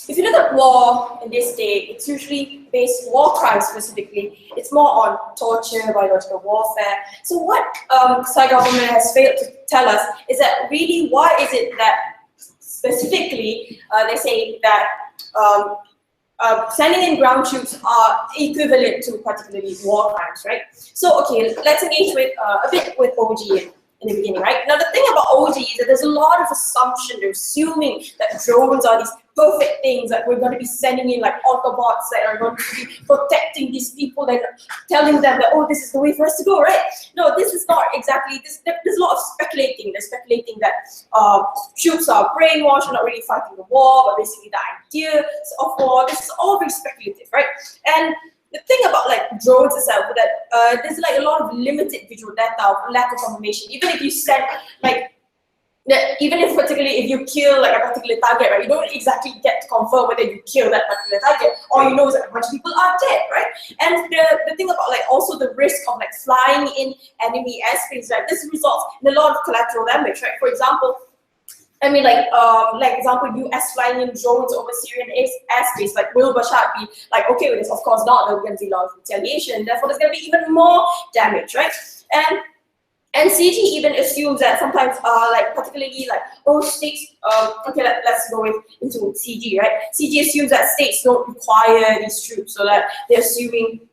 If you look at war in this day, it's usually based, war crimes specifically, it's more on torture, biological warfare. So what Thai government has failed to tell us is that really why is it that specifically they say that sending in ground troops are equivalent to particularly war crimes, right? So okay, let's engage with a bit with OG in the beginning, right? Now the thing about OG is that there's a lot of assumption, they're assuming that drones are these perfect things, that we're going to be sending in like Autobots that are going to be protecting these people and telling them that, oh, this is the way for us to go, right? No, this is not exactly, there's a lot of speculating. They're speculating that troops are brainwashed, are not really fighting the war, but basically the idea of war. This is all very speculative, right? And the thing about like drones itself is that there's like a lot of limited visual data, lack of information. Even if you send like, even if particularly if you kill like a particular target, right, you don't exactly get to confirm whether you kill that particular target. All you know is that a bunch of people are dead, right? And the thing about like also the risk of like flying in enemy airspace, right? This results in a lot of collateral damage, right? For example, I mean, like example, US flying in drones over Syrian airspace, like will Bashar be like okay with this? Of course not. There's going to be a lot of retaliation. Therefore, there's going to be even more damage, right? And CG even assumes that sometimes, like particularly like states. Okay, let's go into CG, right? CG assumes that states don't require these troops, so that they're assuming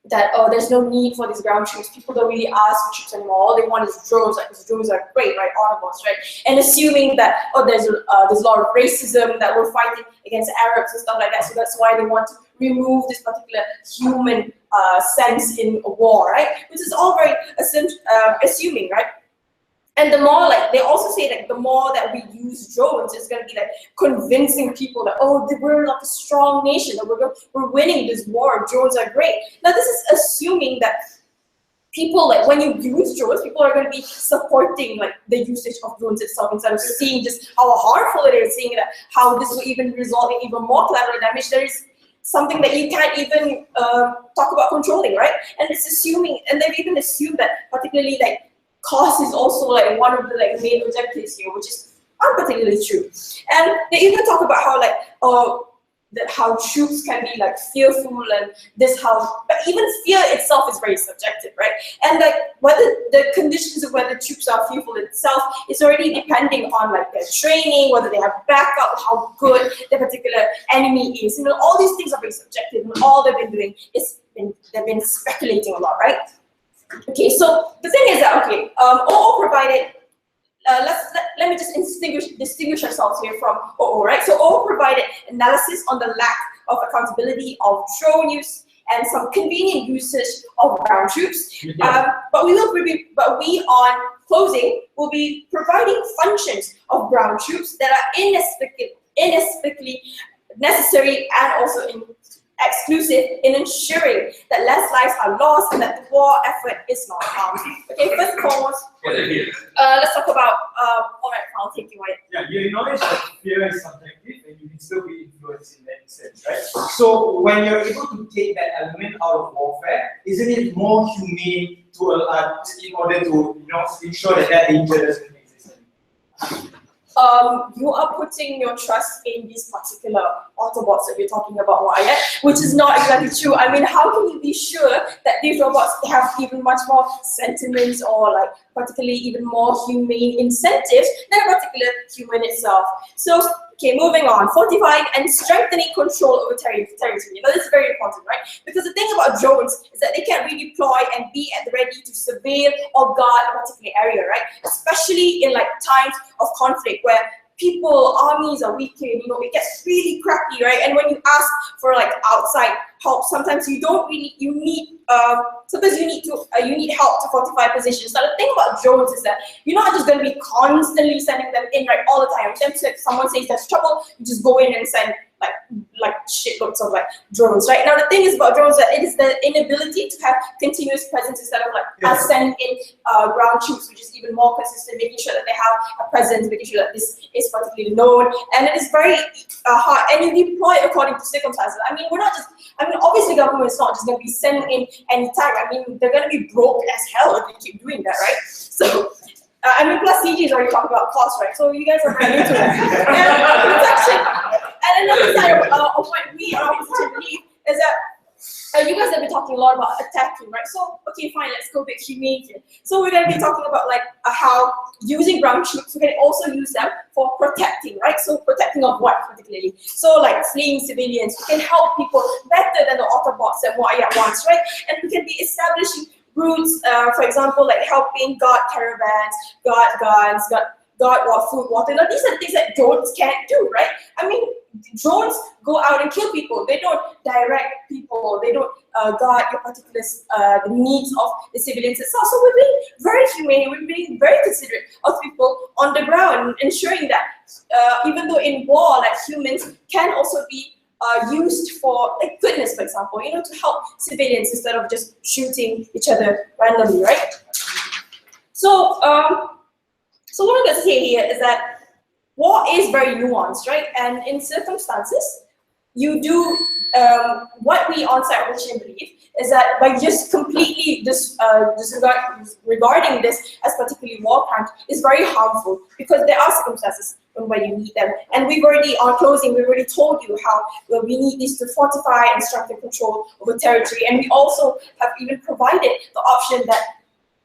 that there's no need for these ground troops. People don't really ask for troops anymore. All they want is drones, like because drones are great, right? Autobots, right? And assuming that there's a lot of racism, that we're fighting against Arabs and stuff like that. So that's why they want to remove this particular human sense in a war, right? Which is all very assuming, right? And the more like they also say that the more that we use drones, it's going to be like convincing people that we're like a strong nation, that we're winning this war. Drones are great. Now this is assuming that people, like when you use drones, people are going to be supporting like the usage of drones itself instead of seeing just how harmful it is, seeing that how this will even result in even more collateral damage. There is something that you can't even talk about controlling, right? And it's assuming, and they've even assumed that particularly like cost is also like one of the like main objectives here, which is unparticularly true. And they even talk about how like how troops can be like fearful and but even fear itself is very subjective, right? And like whether the conditions of whether troops are fearful itself is already depending on like their training, whether they have backup, how good the particular enemy is. You know, all these things are very subjective, and all they've been doing is they've been speculating a lot, right? Okay, so the thing is that OO provided. Let me just distinguish ourselves here from OO, right? So OO provided analysis on the lack of accountability of drone use and some convenient usage of ground troops. But we on closing will be providing functions of ground troops that are inexplicably necessary and also exclusive in ensuring that less lives are lost and that the war effort is not harmed. Okay, first and foremost, let's talk about, all right, I'll take you away. Yeah, you acknowledge that fear is subjective and you can still be influenced in that sense, right? So when you're able to take that element out of warfare, isn't it more humane to in order to ensure that danger doesn't exist anymore? You are putting your trust in these particular Autobots that we're talking about, right? Which is not exactly true. I mean, how can you be sure that these robots have even much more sentiments or like particularly even more humane incentives than a particular human itself? So Okay, moving on. Fortifying and strengthening control over territory. You know, this is very important, right? Because the thing about drones is that they can redeploy and be at the ready to surveil or guard a particular area, right? Especially in like times of conflict where people, armies are weakened, you know, it gets really crappy, right? And when you ask for like outside help, sometimes you don't really, you need, sometimes you need help to fortify positions. Now the thing about drones is that you're not just going to be constantly sending them in, right, all the time. If someone says there's trouble, you just go in and send like shitloads of like drones, right? Now the thing is about drones that it is the inability to have continuous presence instead of like us sending in ground troops, which is even more consistent, making sure that they have a presence, making sure that this is particularly known, and it is very hard. And you deploy according to circumstances. I mean, we're not just. I mean, obviously, government is not just going to be sending in any time. I mean, they're going to be broke as hell if they keep doing that, right? So. I mean, plus CG is already talking about cost, right? So you guys are very into it. And protection. And another side of what we are opposition believe is that you guys have been talking a lot about attacking, right? So, okay, fine, let's go a bit humane here. So we're going to be talking about like how using ground troops, we can also use them for protecting, right? So protecting of what particularly? So like fleeing civilians, we can help people better than the Autobots and what at once, right? And we can be establishing routes, for example, like helping guard caravans, guard guns, guard food, water. Now these are things that drones can't do, right? I mean, drones go out and kill people. They don't direct people. They don't guard your particular the needs of the civilians itself. So we're being very humane. We're being very considerate of people on the ground, ensuring that even though in war, like humans can also be used for like goodness, for example, you know, to help civilians instead of just shooting each other randomly, right? So, so what I'm going to say here is that war is very nuanced, right? And in circumstances, you do what we on-site opposition believe is that by just completely disregarding this as particularly war crimes is very harmful because there are circumstances where you need them. And we've already, on closing, we've already told you how we need this to fortify and strengthen control over territory. And we also have even provided the option that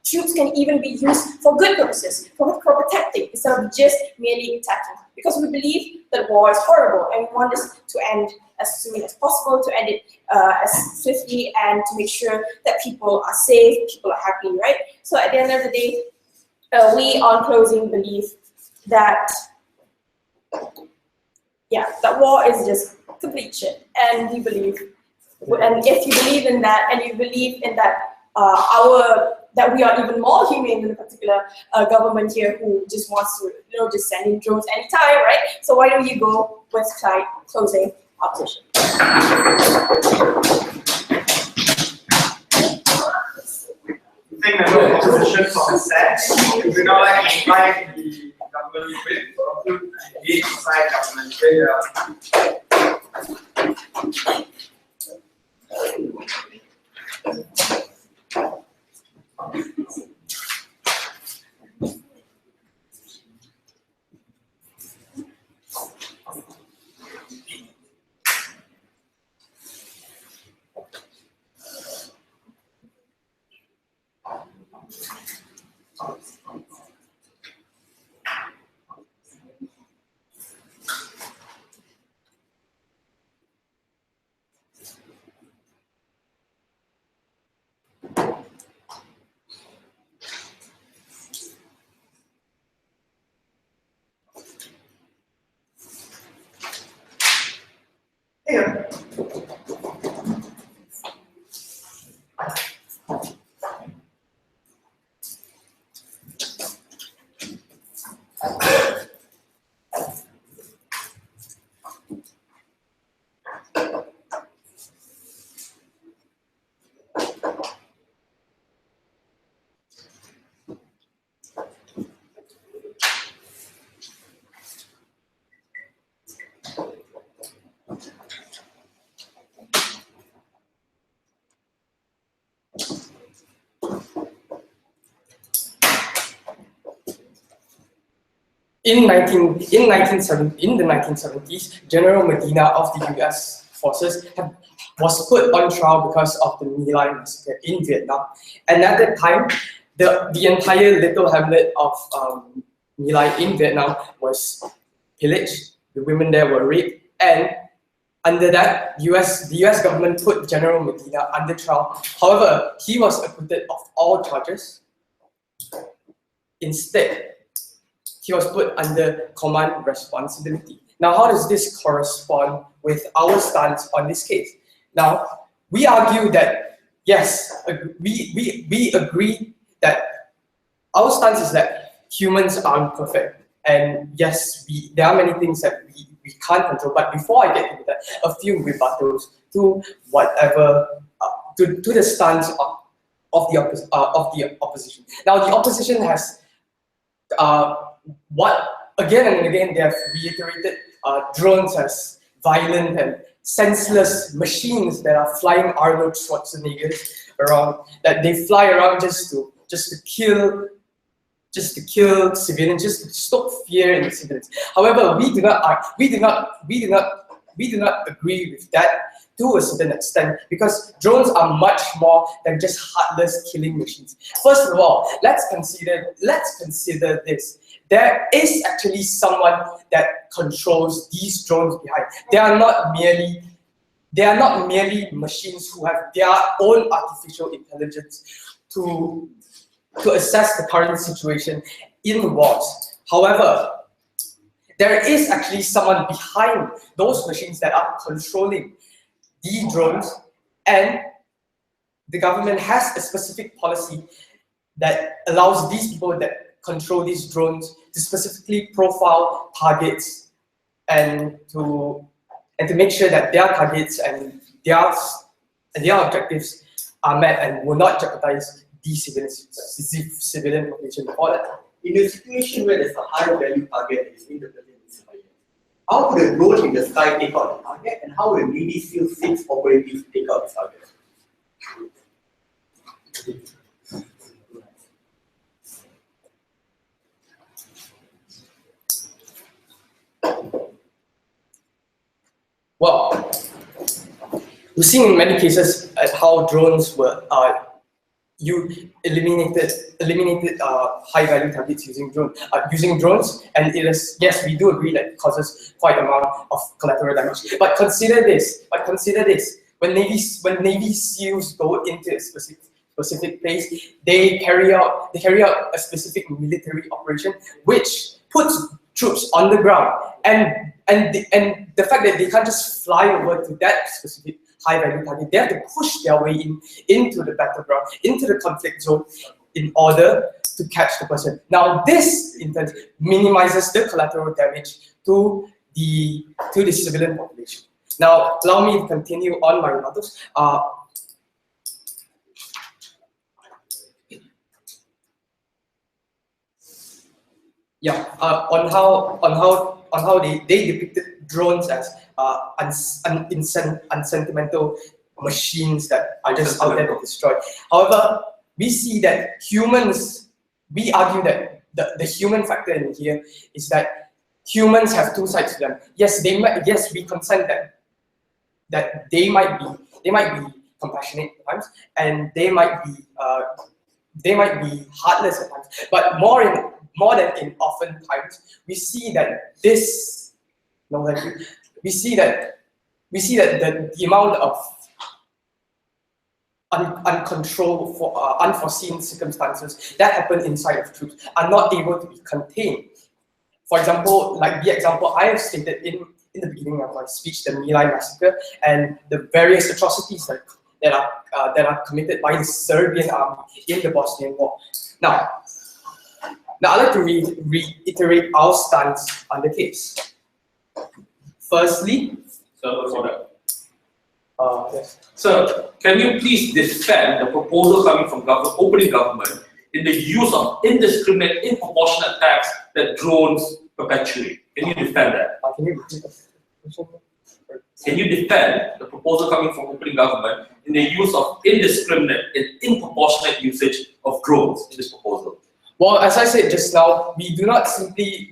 troops can even be used for good purposes, for protecting, instead of just merely attacking. Because we believe that war is horrible and we want this to end as soon as possible, to end it as swiftly, and to make sure that people are safe, people are happy, right? So at the end of the day, we on closing believe that that war is just complete shit, and we believe, and if you believe in that, and you believe in that that we are even more humane than a particular government here who just wants to, you know, just send in drones anytime, right? So why don't you go with Clyde closing opposition? The thing that the opposition from said, if you know, like implying the government with engage inside government here. In the 1970s, General Medina of the US forces was put on trial because of the My Lai massacre in Vietnam. And at that time, the entire little hamlet of My Lai in Vietnam was pillaged, the women there were raped, and under that, the US government put General Medina under trial. However, he was acquitted of all charges. Instead, he was put under command responsibility. Now, how does this correspond with our stance on this case? Now, we argue that, yes, we agree that our stance is that humans are imperfect. And yes, there are many things that we can't control. But before I get into that, a few rebuttals to whatever, to the stance of the opposition. Now, the opposition has, again and again, they have reiterated drones as violent and senseless machines that are flying Arnold Schwarzenegger around, that they fly around just to kill civilians, just to stoke fear in the civilians. However, we do not agree with that to a certain extent, because drones are much more than just heartless killing machines. First of all, let's consider this. There is actually someone that controls these drones behind. They are not merely machines who have their own artificial intelligence to assess the current situation in wars. However, there is actually someone behind those machines that are controlling these drones, and the government has a specific policy that allows these people that control these drones to specifically profile targets and to make sure that their targets and their objectives are met and will not jeopardize the civilian population before that. In a situation where there's a high value target that is interpreted in surveillance, how would a drone in the sky take out the target, and how will Navy SEAL 6 operatives take out the target? Well, we've seen in many cases at how drones were eliminated high value targets using drones, and it is, yes, we do agree that it causes quite an amount of collateral damage. But consider this. When Navy SEALs go into a specific place, they carry out a specific military operation which puts troops on the ground, and the fact that they can't just fly over to that specific high value target, they have to push their way into the battleground, into the conflict zone, in order to catch the person. Now, this in turn minimizes the collateral damage to the civilian population. Now, allow me to continue on my rebuttals. On how they depicted drones as unsentimental machines that are just out there to destroy. However, we see that we argue that the human factor in here is that humans have two sides to them. Yes, we consent that they might be compassionate at times, and they might be heartless at times, but more than in often times, we see that the amount of uncontrolled, unforeseen circumstances that happen inside of troops are not able to be contained. For example, like the example I have stated in the beginning of my speech, the My Lai massacre and the various atrocities that are committed by the Serbian army in the Bosnian War. Now I'd like to reiterate our stance on the case. Firstly, yes. Sir, can you please defend the proposal coming from opening government in the use of indiscriminate, disproportionate attacks that drones perpetuate? Can you defend that? Can you repeat the question? Can you defend the proposal coming from opening government in the use of indiscriminate and disproportionate usage of drones in this proposal? Well, as I said just now, we do not simply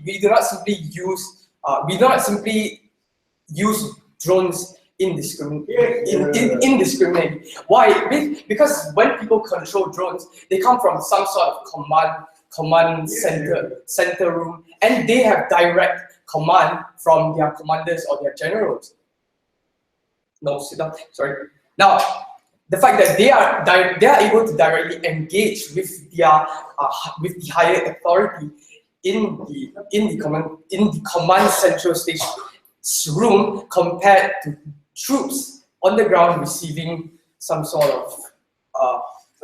use drones indiscriminately. Why? Because when people control drones, they come from some sort of command center room, and they have direct command from their commanders or their generals. No, sit down. Sorry. Now, the fact that they are able to directly engage with their with the higher authority in the command central station room compared to troops on the ground receiving some sort of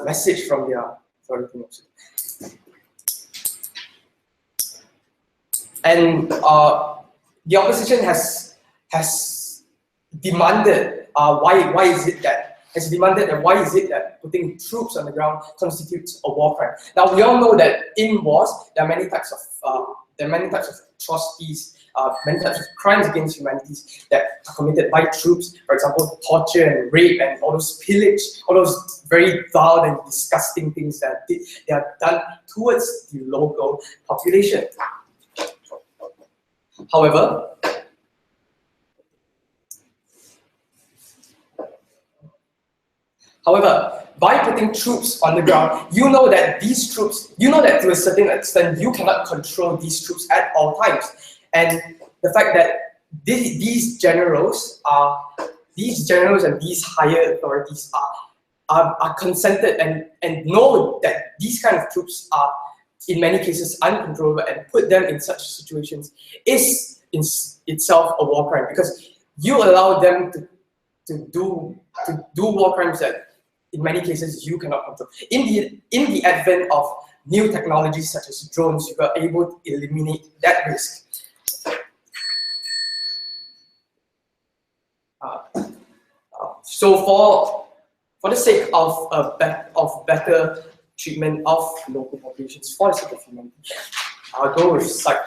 message from their authority. And the opposition has demanded why is it that putting troops on the ground constitutes a war crime. Now we all know that in wars there are many types of atrocities, many types of crimes against humanity that are committed by troops. For example, torture and rape and all those pillage, all those very vile and disgusting things that they are done towards the local population. However, by putting troops on the ground, you know that to a certain extent you cannot control these troops at all times. And the fact that these generals and these higher authorities are consented and know that these kind of troops are in many cases uncontrollable and put them in such situations is in itself a war crime, because you allow them to do war crimes that in many cases you cannot control. In the advent of new technologies such as drones, you are able to eliminate that risk. So for the sake of better treatment of local populations, for the sake of humanity, I'll go with site.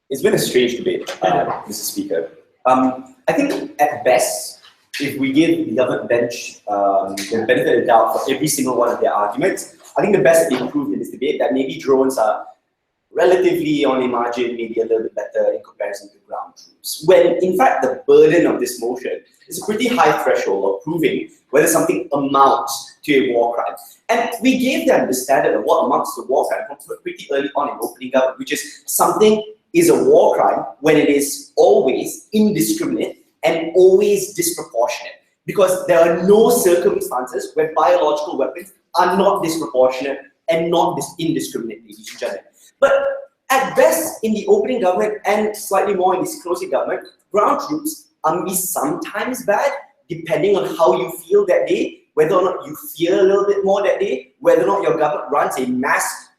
It's been a strange debate, Mr. Speaker. I think at best, if we give the government bench the benefit of the doubt for every single one of their arguments, I think the best that they proved in this debate that maybe drones are relatively on a margin, maybe a little bit better in comparison to ground troops. When in fact the burden of this motion is a pretty high threshold of proving whether something amounts to a war crime. And we gave them the standard of what amounts to a war crime pretty early on in opening government, which is something is a war crime when it is always indiscriminate and always disproportionate. Because there are no circumstances where biological weapons are not disproportionate and not indiscriminate, ladies and gentlemen. But at best, in the opening government and slightly more in this closing government, ground troops be sometimes bad, depending on how you feel that day, whether or not you fear a little bit more that day, whether or not your government runs a mass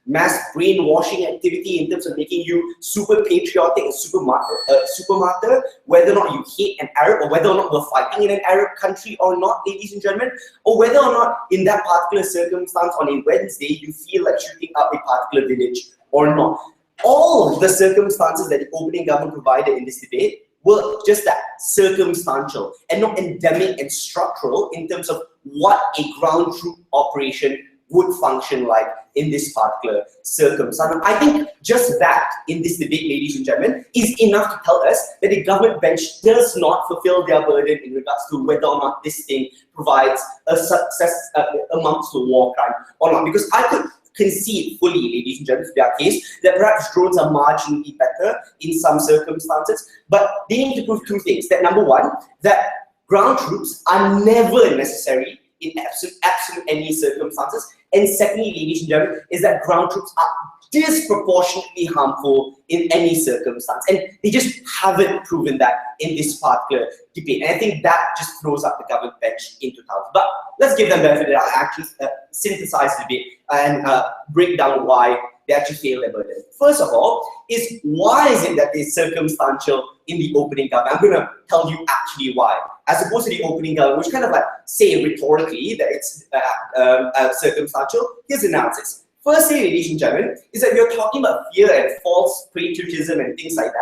brainwashing activity in terms of making you super patriotic and super martyr, whether or not you hate an Arab, or whether or not we're fighting in an Arab country or not, ladies and gentlemen, or whether or not in that particular circumstance on a Wednesday you feel like shooting up a particular village or not. All the circumstances that the opening government provided in this debate were just that, circumstantial, and not endemic and structural in terms of what a ground troop operation would function like in this particular circumstance. I think just that in this debate, ladies and gentlemen, is enough to tell us that the government bench does not fulfill their burden in regards to whether or not this thing provides a success amounts to war crime or not. Because I could concede fully, ladies and gentlemen, to their case that perhaps drones are marginally better in some circumstances, but they need to prove two things. That number one, that ground troops are never necessary in absolute any circumstances. And secondly, ladies and gentlemen, is that ground troops are disproportionately harmful in any circumstance. And they just haven't proven that in this particular debate. And I think that just throws up the government bench into doubt. But let's give them the benefit that I actually synthesize the debate and break down why they actually fail their burden. First of all, is why is it that they're circumstantial in the opening government? I'm going to tell you actually why, as opposed to the opening government, which kind of like say rhetorically that it's circumstantial. Here's the analysis. Firstly, ladies and gentlemen, is that you're talking about fear and false patriotism and things like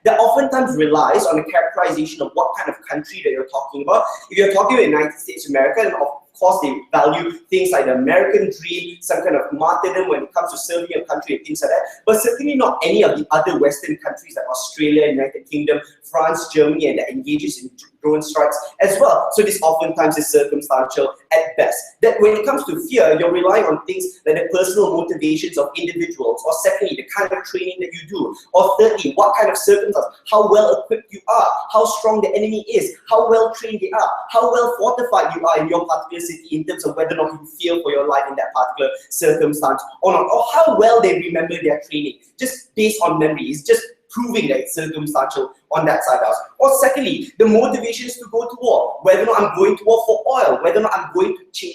that oftentimes relies on the characterization of what kind of country that you're talking about. If you're talking about the United States of America, then course, they value things like the American dream, some kind of martyrdom when it comes to serving your country and things like that. But certainly not any of the other Western countries like Australia, United Kingdom, France, Germany, and that engages in drone strikes as well. So this oftentimes is circumstantial at best. That when it comes to fear, you're relying on things like the personal motivations of individuals, or secondly, the kind of training that you do, or thirdly, what kind of circumstance, how well equipped you are, how strong the enemy is, how well trained they are, how well fortified you are in your particular city in terms of whether or not you fear for your life in that particular circumstance or not, or how well they remember their training, just based on memory. It's just proving that it's circumstantial on that side house. Or secondly, the motivations to go to war, whether or not I'm going to war for oil, whether or not I'm going to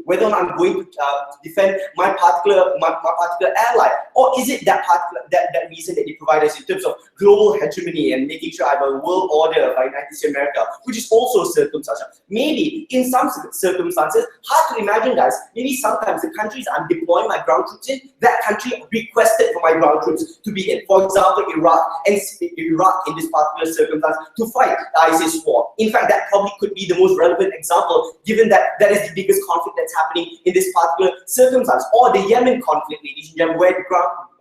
whether or not I'm going to defend my particular ally, or is it that reason that they provide us in terms of global hegemony and making sure I have a world order by United States of America, which is also circumstantial. Maybe in some circumstances, hard to imagine, guys, maybe sometimes the countries I'm deploying my ground troops in, that country requested for my ground troops to be in. For example, Iraq in this particular circumstance to fight the ISIS war. In fact, that probably could be the most relevant example, given that that is the biggest conflict that's happening in this particular circumstance. Or the Yemen conflict, ladies and gentlemen, where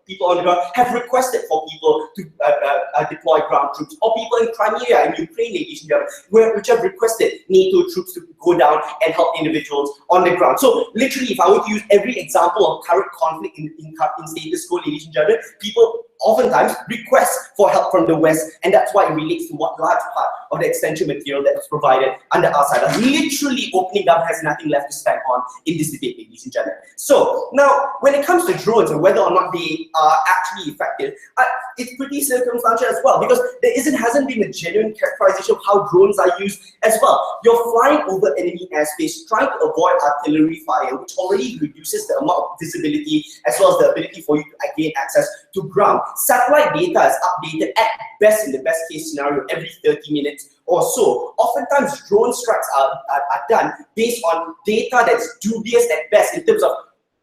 people on the ground have requested for people to deploy ground troops, or people in Crimea and Ukraine, ladies and gentlemen, which have requested NATO troops to go down and help individuals on the ground. So literally, if I were to use every example of current conflict in status quo, ladies and gentlemen, people oftentimes request for help from the West, and that's why it relates to what large part of the extension material that was provided under our side. Literally, opening up has nothing left to stand on in this debate, ladies and gentlemen. So now, when it comes to drones and whether or not they are actually effective, it's pretty circumstantial as well, because there hasn't been a genuine characterization of how drones are used as well. You're flying over enemy airspace, trying to avoid artillery fire, which already reduces the amount of visibility as well as the ability for you to gain access to ground. Satellite data is updated at best, in the best case scenario, every 30 minutes or so. Oftentimes, drone strikes are done based on data that's dubious at best in terms of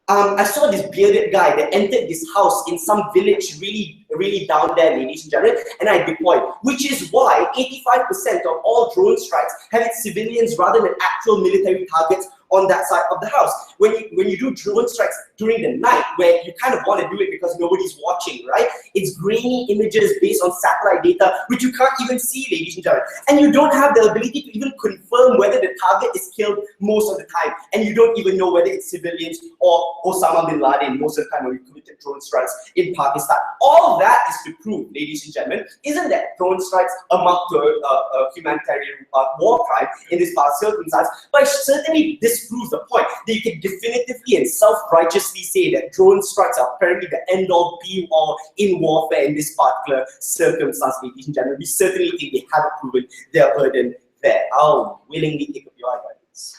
I saw this bearded guy that entered this house in some village really down there, ladies and gentlemen, and I deployed, which is why 85% of all drone strikes have its civilians rather than actual military targets on that side of the house. When you do drone strikes during the night, where you kind of want to do it because nobody's watching, right? It's grainy images based on satellite data, which you can't even see, ladies and gentlemen. And you don't have the ability to even confirm whether the target is killed most of the time. And you don't even know whether it's civilians or Osama bin Laden most of the time when you committed drone strikes in Pakistan. All of that is to prove, ladies and gentlemen, isn't that drone strikes amount to a humanitarian war crime in this past circumstance, but certainly disproves the point that you can definitively and self-righteously say that drone strikes are apparently the end-all, be-all in warfare in this particular circumstance, ladies and gentlemen. We certainly think they haven't proven their burden there. I'll willingly take up your guidance.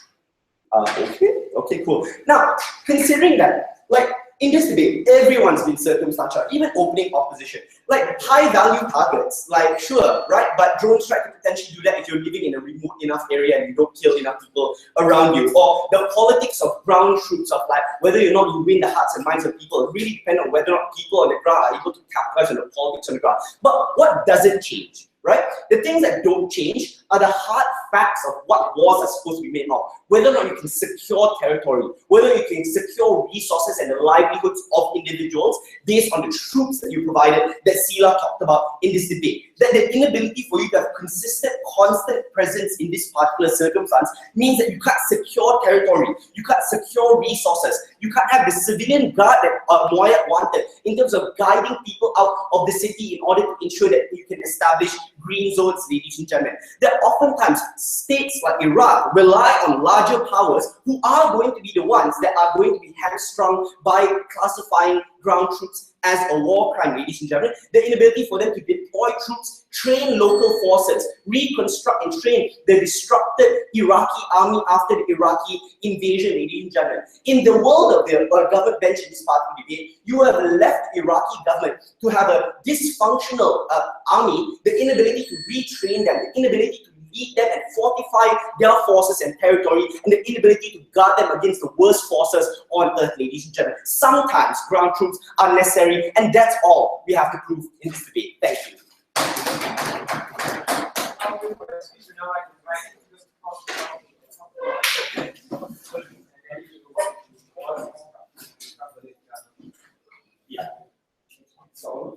Okay, cool. Now, considering that, like, in this debate, everyone's been circumstantial, even opening opposition. Like high-value targets, like sure, right? But drone strike can potentially do that if you're living in a remote enough area and you don't kill enough people around you. Or the politics of ground troops, of like whether or not you win the hearts and minds of people, really depend on whether or not people on the ground are able to capitalize on the politics on the ground. But what doesn't change? Right? The things that don't change are the hard facts of what wars are supposed to be made of. Whether or not you can secure territory, whether you can secure resources and the livelihoods of individuals based on the troops that you provided that Sila talked about in this debate. That the inability for you to have consistent, constant presence in this particular circumstance means that you can't secure territory, you can't secure resources, you can't have the civilian guard that Moyat wanted in terms of guiding people out of the city in order to ensure that you can establish green zones, ladies and gentlemen. That oftentimes states like Iraq rely on larger powers who are going to be the ones that are going to be hamstrung by classifying ground troops as a war crime, ladies and gentlemen. The inability for them to deploy troops, train local forces, reconstruct and train the disrupted Iraqi army after the Iraqi invasion, ladies and gentlemen. In the world of the government bench in this part of the debate, you have left Iraqi government to have a dysfunctional army, the inability to retrain them, the inability to lead them and fortify their forces and territory, and the inability to guard them against the worst forces on earth, ladies and gentlemen. Sometimes ground troops are necessary, and that's all we have to prove in this debate. Thank you. So,